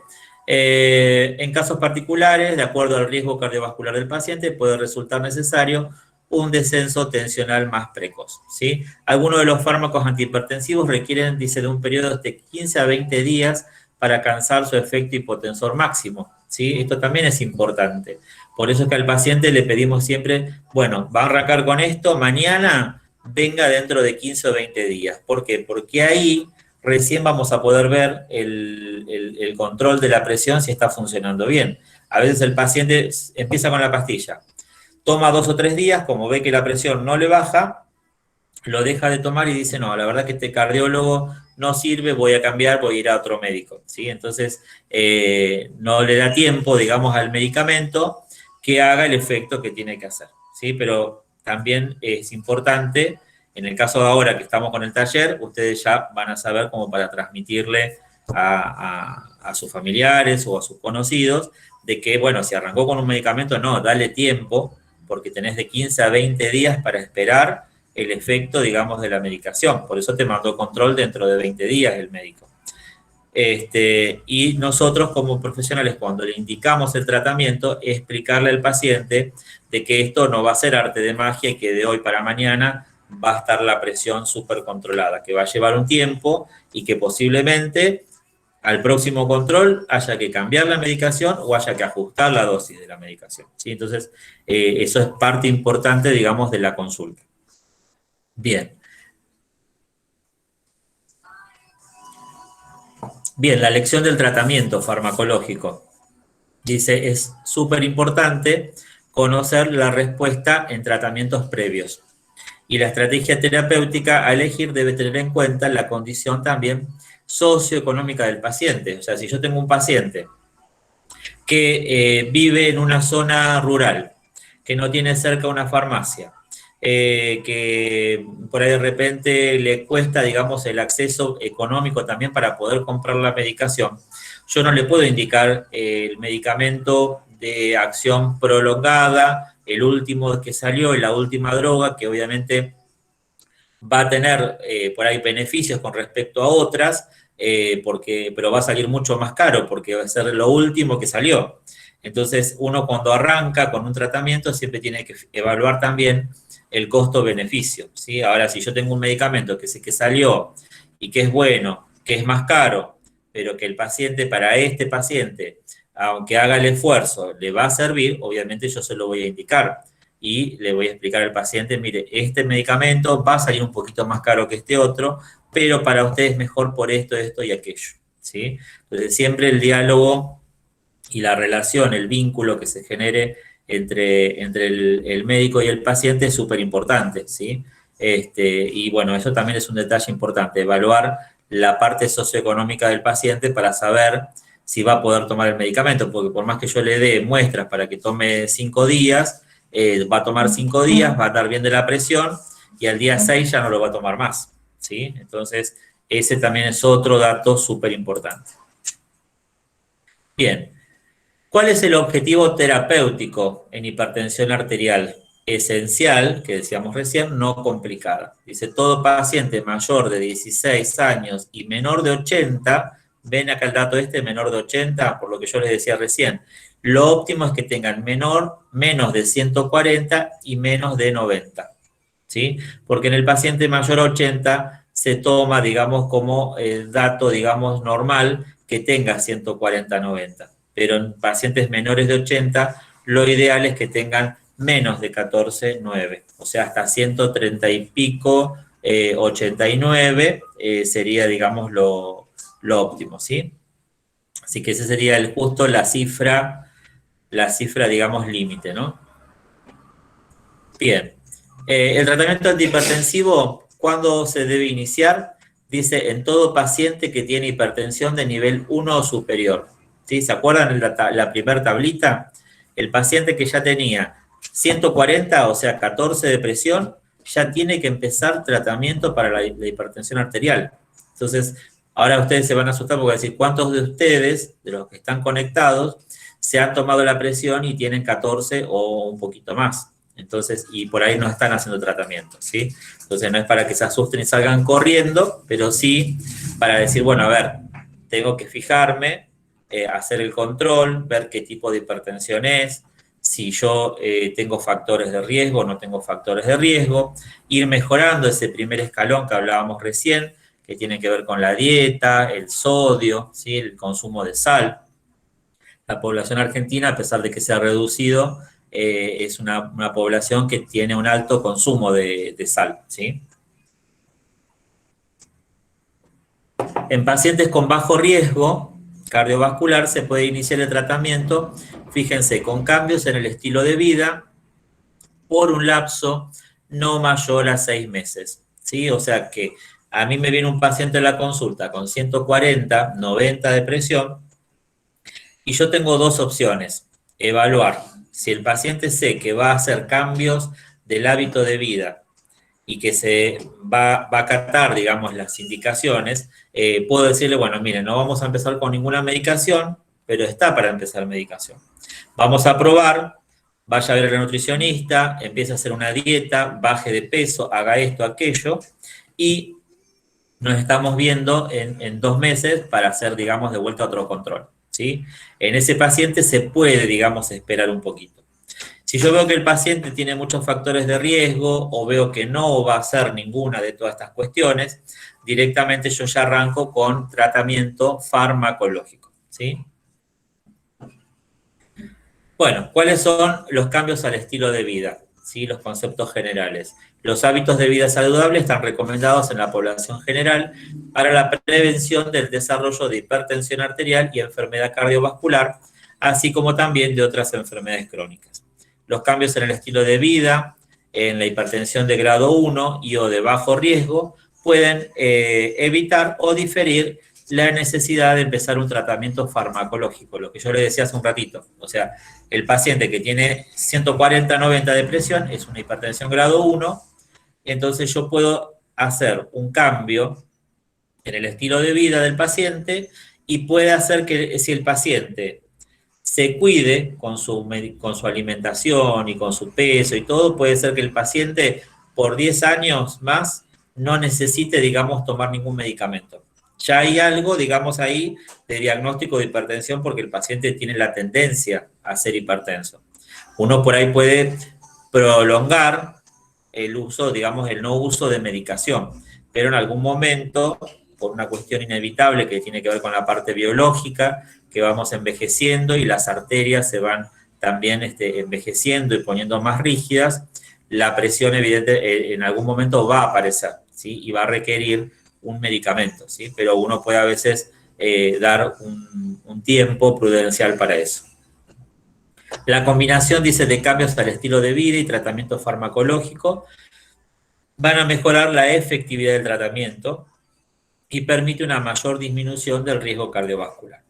En casos particulares, de acuerdo al riesgo cardiovascular del paciente, puede resultar necesario un descenso tensional más precoz, ¿sí? Algunos de los fármacos antihipertensivos requieren, dice, de un periodo de 15 a 20 días para alcanzar su efecto hipotensor máximo, ¿sí? Esto también es importante. Por eso es que al paciente le pedimos siempre, bueno, va a arrancar con esto, mañana venga dentro de 15 o 20 días. ¿Por qué? Porque ahí recién vamos a poder ver el control de la presión si está funcionando bien. A veces el paciente empieza con la pastilla, toma 2 o 3 días, como ve que la presión no le baja, lo deja de tomar y dice, no, la verdad que este cardiólogo no sirve, voy a cambiar, voy a ir a otro médico, ¿sí? Entonces, no le da tiempo, digamos, al medicamento que haga el efecto que tiene que hacer, ¿sí? Pero también es importante En el caso de ahora que estamos con el taller, ustedes ya van a saber cómo para transmitirle a sus familiares o a sus conocidos de que, bueno, si arrancó con un medicamento, no, dale tiempo, porque tenés de 15 a 20 días para esperar el efecto, digamos, de la medicación. Por eso te mandó control dentro de 20 días el médico. Y nosotros como profesionales, cuando le indicamos el tratamiento, explicarle al paciente de que esto no va a ser arte de magia y que de hoy para mañana va a estar la presión súper controlada, que va a llevar un tiempo y que posiblemente al próximo control haya que cambiar la medicación o haya que ajustar la dosis de la medicación, ¿sí? Entonces, eso es parte importante, digamos, de la consulta. Bien. Bien, la elección del tratamiento farmacológico. Dice, es súper importante conocer la respuesta en tratamientos previos. Y la estrategia terapéutica a elegir debe tener en cuenta la condición también socioeconómica del paciente. O sea, si yo tengo un paciente que vive en una zona rural, que no tiene cerca una farmacia, que por ahí de repente le cuesta, digamos, el acceso económico también para poder comprar la medicación, yo no le puedo indicar el medicamento de acción prolongada, el último que salió, la última droga, que obviamente va a tener por ahí beneficios con respecto a otras, pero va a salir mucho más caro porque va a ser lo último que salió. Entonces, uno cuando arranca con un tratamiento siempre tiene que evaluar también el costo-beneficio, ¿sí? Ahora, si yo tengo un medicamento que sé que salió y que es bueno, que es más caro, pero que el paciente, para este paciente, aunque haga el esfuerzo, le va a servir, obviamente yo se lo voy a indicar y le voy a explicar al paciente, mire, este medicamento va a salir un poquito más caro que este otro, pero para usted es mejor por esto, esto y aquello, ¿sí? Entonces, siempre el diálogo y la relación, el vínculo que se genere entre el médico y el paciente es súper importante, ¿sí? Y bueno, eso también es un detalle importante, evaluar la parte socioeconómica del paciente para saber si va a poder tomar el medicamento, porque por más que yo le dé muestras para que tome 5 días, va a tomar 5 días, va a estar bien de la presión y al día 6 ya no lo va a tomar más, ¿sí? Entonces, ese también es otro dato súper importante. Bien. ¿Cuál es el objetivo terapéutico en hipertensión arterial? Esencial, que decíamos recién, no complicada. Dice, todo paciente mayor de 16 años y menor de 80, ven acá el dato menor de 80, por lo que yo les decía recién, lo óptimo es que tengan menos de 140 y menos de 90, ¿sí? Porque en el paciente mayor a 80 se toma, digamos, como dato, digamos, normal que tenga 140-90. Pero en pacientes menores de 80, lo ideal es que tengan menos de 14,9, o sea, hasta 130 y pico, 89, sería, digamos, lo óptimo, ¿sí? Así que ese sería justo la cifra, digamos, límite, ¿no? Bien. El tratamiento antihipertensivo, ¿cuándo se debe iniciar? Dice, en todo paciente que tiene hipertensión de nivel 1 o superior. ¿Sí? ¿Se acuerdan la primera tablita? El paciente que ya tenía 140, o sea, 14 de presión, ya tiene que empezar tratamiento para la hipertensión arterial. Entonces, ahora ustedes se van a asustar porque van a decir, ¿cuántos de ustedes, de los que están conectados, se han tomado la presión y tienen 14 o un poquito más? Entonces, y por ahí no están haciendo tratamiento, ¿sí? Entonces, no es para que se asusten y salgan corriendo, pero sí para decir, bueno, a ver, tengo que fijarme, hacer el control, ver qué tipo de hipertensión es, si yo tengo factores de riesgo o no tengo factores de riesgo, ir mejorando ese primer escalón que hablábamos recién, que tiene que ver con la dieta, el sodio, ¿sí? El consumo de sal. La población argentina, a pesar de que se ha reducido, es una población que tiene un alto consumo de sal, ¿sí? En pacientes con bajo riesgo cardiovascular se puede iniciar el tratamiento, fíjense, con cambios en el estilo de vida por un lapso no mayor a 6 meses, ¿sí? O sea que a mí me viene un paciente a la consulta con 140, 90 de presión y yo tengo dos opciones. Evaluar si el paciente sé que va a hacer cambios del hábito de vida y que se va a acatar, digamos, las indicaciones, puedo decirle, bueno, miren, no vamos a empezar con ninguna medicación, pero está para empezar medicación. Vamos a probar, vaya a ver al nutricionista, empiece a hacer una dieta, baje de peso, haga esto, aquello, y nos estamos viendo en 2 meses para hacer, digamos, de vuelta otro control, ¿sí? En ese paciente se puede, digamos, esperar un poquito. Si yo veo que el paciente tiene muchos factores de riesgo o veo que no va a hacer ninguna de todas estas cuestiones, directamente yo ya arranco con tratamiento farmacológico, ¿sí? Bueno, ¿cuáles son los cambios al estilo de vida? ¿Sí? Los conceptos generales. Los hábitos de vida saludable están recomendados en la población general para la prevención del desarrollo de hipertensión arterial y enfermedad cardiovascular, así como también de otras enfermedades crónicas. Los cambios en el estilo de vida, en la hipertensión de grado 1 y o de bajo riesgo, pueden evitar o diferir la necesidad de empezar un tratamiento farmacológico, lo que yo le decía hace un ratito. O sea, el paciente que tiene 140-90 de presión es una hipertensión grado 1, entonces yo puedo hacer un cambio en el estilo de vida del paciente y puede hacer que si el paciente se cuide con su alimentación y con su peso y todo, puede ser que el paciente por 10 años más no necesite, digamos, tomar ningún medicamento. Ya hay algo, digamos, ahí de diagnóstico de hipertensión porque el paciente tiene la tendencia a ser hipertenso. Uno por ahí puede prolongar el uso, digamos, el no uso de medicación, pero en algún momento, por una cuestión inevitable que tiene que ver con la parte biológica, que vamos envejeciendo y las arterias se van también envejeciendo y poniendo más rígidas, la presión evidente en algún momento va a aparecer, ¿sí? Y va a requerir un medicamento, ¿sí? Pero uno puede a veces dar un tiempo prudencial para eso. La combinación, dice, de cambios al estilo de vida y tratamiento farmacológico van a mejorar la efectividad del tratamiento y permite una mayor disminución del riesgo cardiovascular.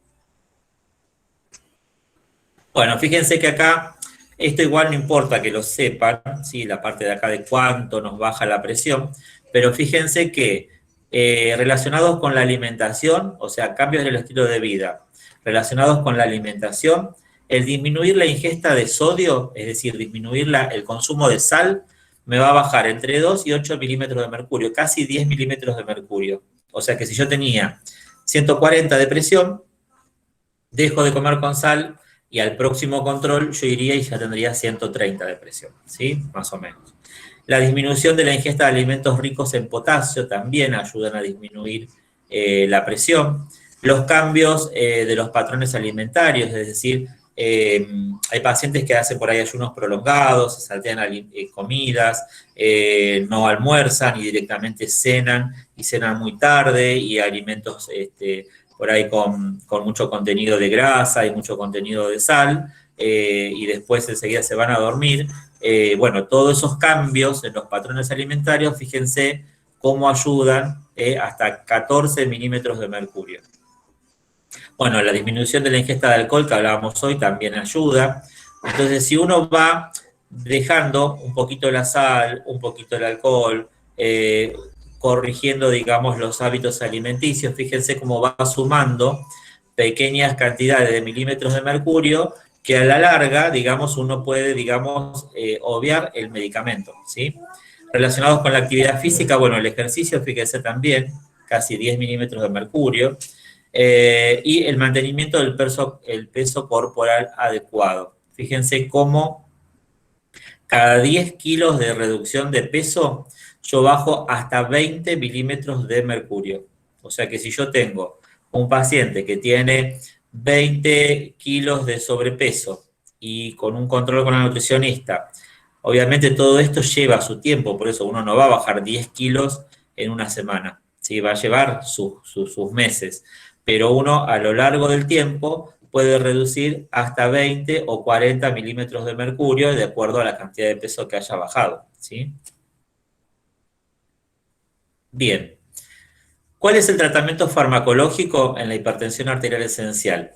Bueno, fíjense que acá, esto igual no importa que lo sepan, ¿sí? La parte de acá de cuánto nos baja la presión, pero fíjense que relacionados con la alimentación, o sea, cambios en el estilo de vida, relacionados con la alimentación, el disminuir la ingesta de sodio, es decir, disminuir el consumo de sal, me va a bajar entre 2 y 8 milímetros de mercurio, casi 10 milímetros de mercurio. O sea que si yo tenía 140 de presión, dejo de comer con sal y al próximo control yo iría y ya tendría 130 de presión, ¿sí? Más o menos. La disminución de la ingesta de alimentos ricos en potasio también ayudan a disminuir la presión. Los cambios de los patrones alimentarios, es decir, hay pacientes que hacen por ahí ayunos prolongados, se saltean comidas, no almuerzan y directamente cenan, y cenan muy tarde, y alimentos por ahí con mucho contenido de grasa y mucho contenido de sal, y después enseguida se van a dormir. Bueno, todos esos cambios en los patrones alimentarios, fíjense cómo ayudan hasta 14 milímetros de mercurio. Bueno, la disminución de la ingesta de alcohol que hablábamos hoy también ayuda. Entonces, si uno va dejando un poquito la sal, un poquito el alcohol, corrigiendo, digamos, los hábitos alimenticios, fíjense cómo va sumando pequeñas cantidades de milímetros de mercurio que a la larga, digamos, uno puede, digamos, obviar el medicamento, ¿sí? Relacionados con la actividad física, bueno, el ejercicio, fíjense también, casi 10 milímetros de mercurio, y el mantenimiento del peso corporal adecuado. Fíjense cómo cada 10 kilos de reducción de peso, yo bajo hasta 20 milímetros de mercurio. O sea que si yo tengo un paciente que tiene 20 kilos de sobrepeso y con un control con la nutricionista, obviamente todo esto lleva su tiempo, por eso uno no va a bajar 10 kilos en una semana, ¿sí? Va a llevar sus meses, pero uno a lo largo del tiempo puede reducir hasta 20 o 40 milímetros de mercurio de acuerdo a la cantidad de peso que haya bajado, ¿sí? Bien. ¿Cuál es el tratamiento farmacológico en la hipertensión arterial esencial?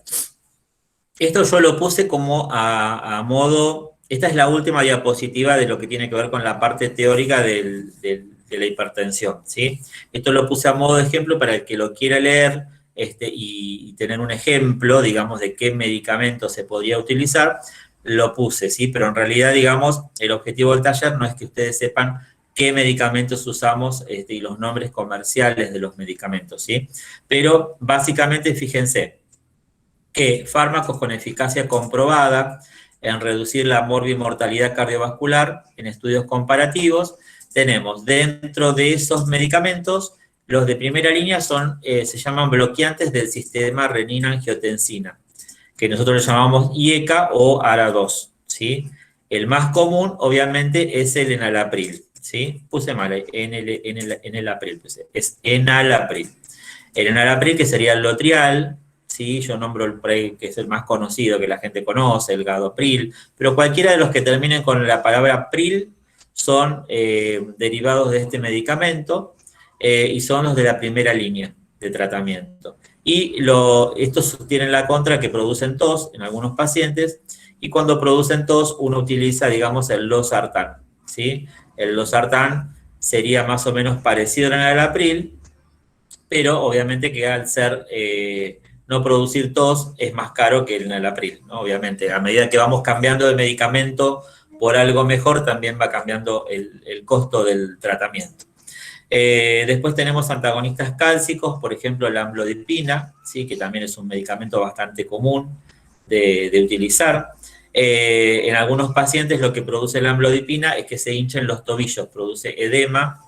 Esto yo lo puse como a modo esta es la última diapositiva de lo que tiene que ver con la parte teórica de la hipertensión, ¿sí? Esto lo puse a modo de ejemplo para el que lo quiera leer y tener un ejemplo, digamos, de qué medicamento se podría utilizar, lo puse, ¿sí? Pero en realidad, digamos, el objetivo del taller no es que ustedes sepan qué medicamentos usamos y los nombres comerciales de los medicamentos, ¿sí? Pero básicamente, fíjense, que fármacos con eficacia comprobada en reducir la morbimortalidad cardiovascular en estudios comparativos, tenemos dentro de esos medicamentos, los de primera línea se llaman bloqueantes del sistema renina-angiotensina, que nosotros le llamamos IECA o ARA2, ¿sí? El más común, obviamente, es el enalapril, ¿sí? Puse mal, enalapril, es enalapril. El enalapril, que sería el Lotrial, ¿sí? Yo nombro el PREG, que es el más conocido, que la gente conoce, el Gadopril, pero cualquiera de los que terminen con la palabra pril son derivados de este medicamento y son los de la primera línea de tratamiento. Y estos tienen la contra que producen tos en algunos pacientes, y cuando producen tos uno utiliza, digamos, el losartán, ¿sí? El losartán sería más o menos parecido al enalapril, pero obviamente que al ser no producir tos es más caro que el enalapril, ¿no? Obviamente, a medida que vamos cambiando de medicamento por algo mejor, también va cambiando el costo del tratamiento. Después tenemos antagonistas cálcicos, por ejemplo, la amlodipina, ¿sí? Que también es un medicamento bastante común de utilizar. En algunos pacientes lo que produce la amlodipina es que se hinchen los tobillos, produce edema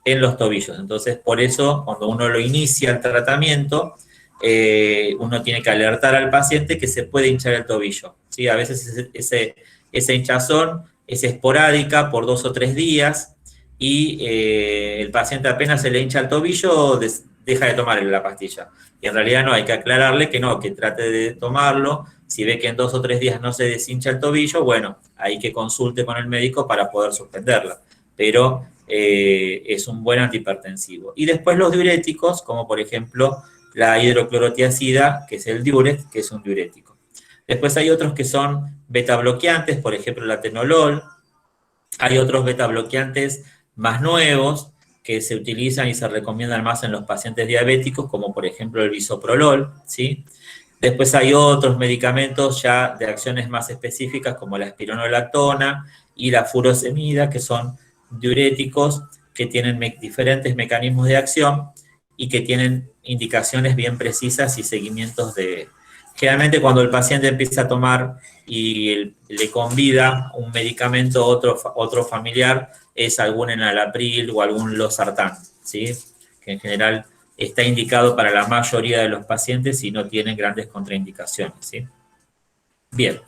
en los tobillos. Entonces, por eso, cuando uno lo inicia el tratamiento, uno tiene que alertar al paciente que se puede hinchar el tobillo, ¿sí? A veces esa hinchazón es esporádica por 2 o 3 días y el paciente apenas se le hincha el tobillo, deja de tomar la pastilla. Y en realidad no, hay que aclararle que no, que trate de tomarlo. Si ve que en 2 o 3 días no se deshincha el tobillo, bueno, hay que consulte con el médico para poder suspenderla. Pero es un buen antihipertensivo. Y después los diuréticos, como por ejemplo la hidroclorotiazida, que es el diuret, que es un diurético. Después hay otros que son betabloqueantes, por ejemplo el atenolol. Hay otros betabloqueantes más nuevos que se utilizan y se recomiendan más en los pacientes diabéticos, como por ejemplo el bisoprolol, ¿sí? Después hay otros medicamentos ya de acciones más específicas, como la espironolactona y la furosemida, que son diuréticos que tienen diferentes mecanismos de acción y que tienen indicaciones bien precisas y seguimientos de... Generalmente cuando el paciente empieza a tomar y le convida un medicamento otro familiar, es algún enalapril o algún losartán, ¿sí? Que en general está indicado para la mayoría de los pacientes y no tiene grandes contraindicaciones, ¿sí? Bien.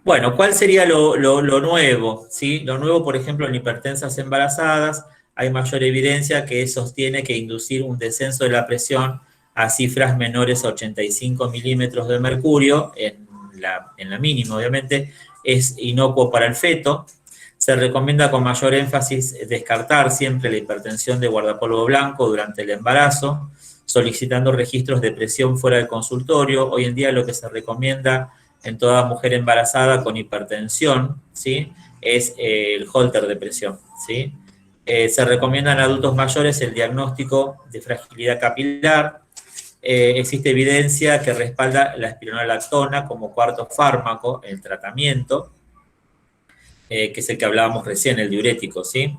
Bueno, ¿cuál sería lo nuevo? ¿Sí? Lo nuevo, por ejemplo, en hipertensas embarazadas, hay mayor evidencia que sostiene que inducir un descenso de la presión a cifras menores a 85 milímetros de mercurio, en la mínima, obviamente, es inocuo para el feto. Se recomienda con mayor énfasis descartar siempre la hipertensión de guardapolvo blanco durante el embarazo, solicitando registros de presión fuera del consultorio. Hoy en día lo que se recomienda en toda mujer embarazada con hipertensión, ¿sí? Es el holter de presión, ¿sí? Se recomienda en adultos mayores el diagnóstico de fragilidad capilar. Existe evidencia que respalda la espironolactona como cuarto fármaco en el tratamiento, que es el que hablábamos recién, el diurético, ¿sí?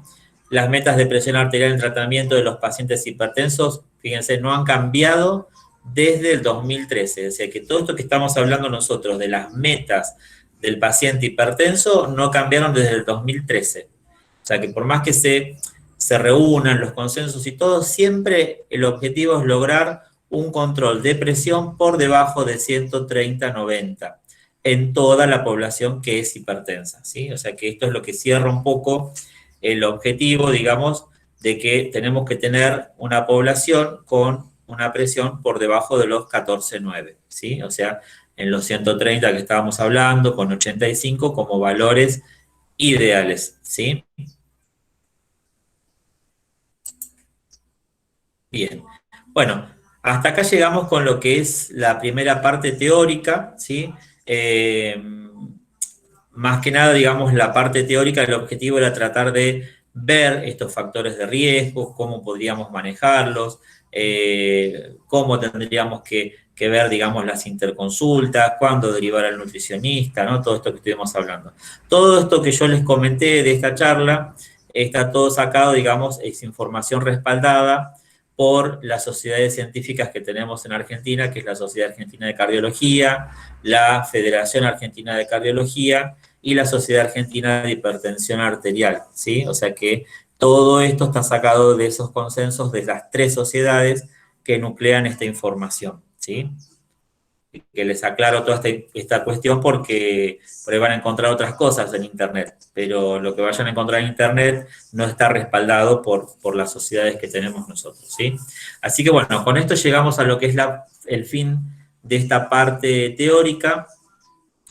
Las metas de presión arterial en tratamiento de los pacientes hipertensos, fíjense, no han cambiado desde el 2013. O sea que todo esto que estamos hablando nosotros de las metas del paciente hipertenso no cambiaron desde el 2013. O sea que por más que se reúnan los consensos y todo, siempre el objetivo es lograr un control de presión por debajo de 130/90 en toda la población que es hipertensa, ¿sí? O sea que esto es lo que cierra un poco el objetivo, digamos, de que tenemos que tener una población con una presión por debajo de los 14,9, ¿sí? O sea, en los 130 que estábamos hablando, con 85 como valores ideales, ¿sí? Bien. Bueno, hasta acá llegamos con lo que es la primera parte teórica, ¿sí? más que nada, digamos, la parte teórica, el objetivo era tratar de ver estos factores de riesgo, cómo podríamos manejarlos, cómo tendríamos que ver, digamos, las interconsultas, cuándo derivar al nutricionista, ¿no? Todo esto que estuvimos hablando. Todo esto que yo les comenté de esta charla está todo sacado, digamos, es información respaldada por las sociedades científicas que tenemos en Argentina, que es la Sociedad Argentina de Cardiología, la Federación Argentina de Cardiología y la Sociedad Argentina de Hipertensión Arterial, ¿sí? O sea que todo esto está sacado de esos consensos de las tres sociedades que nuclean esta información, ¿sí? Que les aclaro toda esta cuestión porque por ahí van a encontrar otras cosas en Internet, pero lo que vayan a encontrar en Internet no está respaldado por las sociedades que tenemos nosotros, ¿sí? Así que bueno, con esto llegamos a lo que es el fin de esta parte teórica.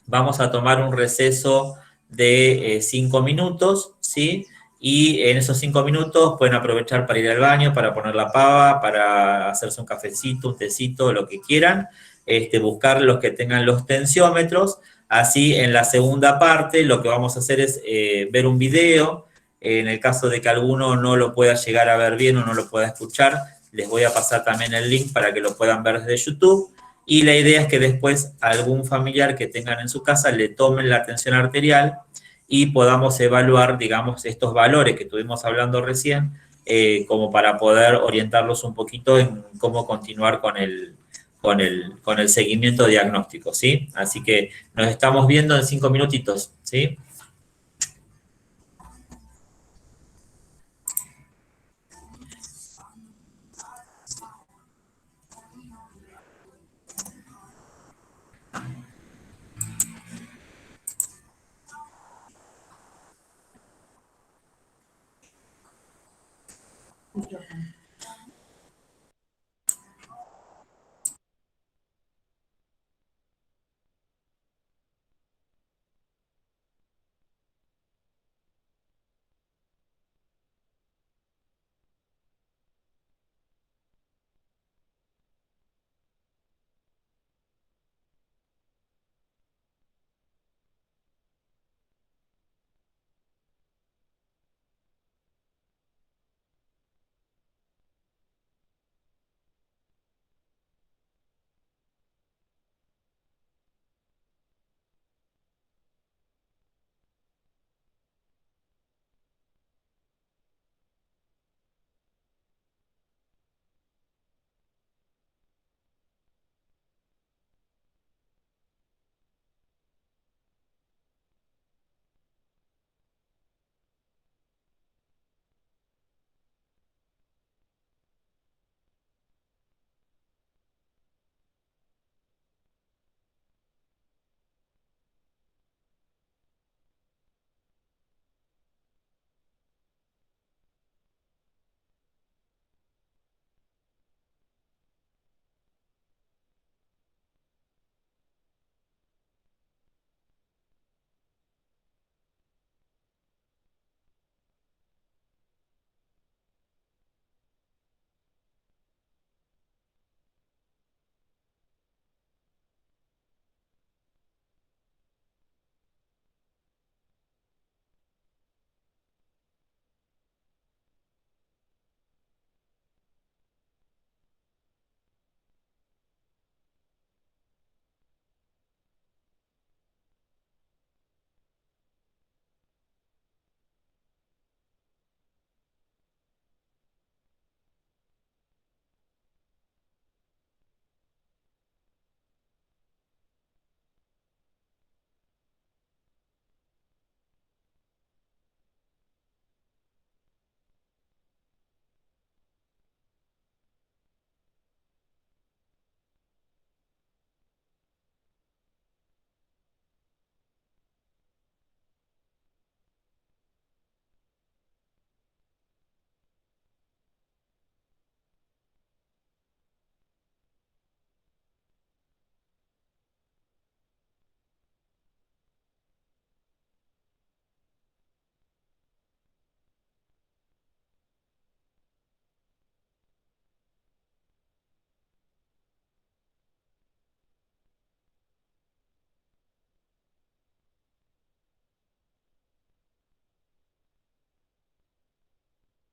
Vamos a tomar un receso de 5 minutos, ¿sí? Y en esos 5 minutos pueden aprovechar para ir al baño, para poner la pava, para hacerse un cafecito, un tecito, lo que quieran. Buscar los que tengan los tensiómetros. Así, en la segunda parte, lo que vamos a hacer es ver un video. En el caso de que alguno no lo pueda llegar a ver bien o no lo pueda escuchar, les voy a pasar también el link para que lo puedan ver desde YouTube. Y la idea es que después algún familiar que tengan en su casa le tomen la tensión arterial y podamos evaluar, digamos, estos valores que estuvimos hablando recién, como para poder orientarlos un poquito en cómo continuar con el seguimiento diagnóstico, ¿sí? Así que nos estamos viendo en 5 minutitos, ¿sí? Micrófono.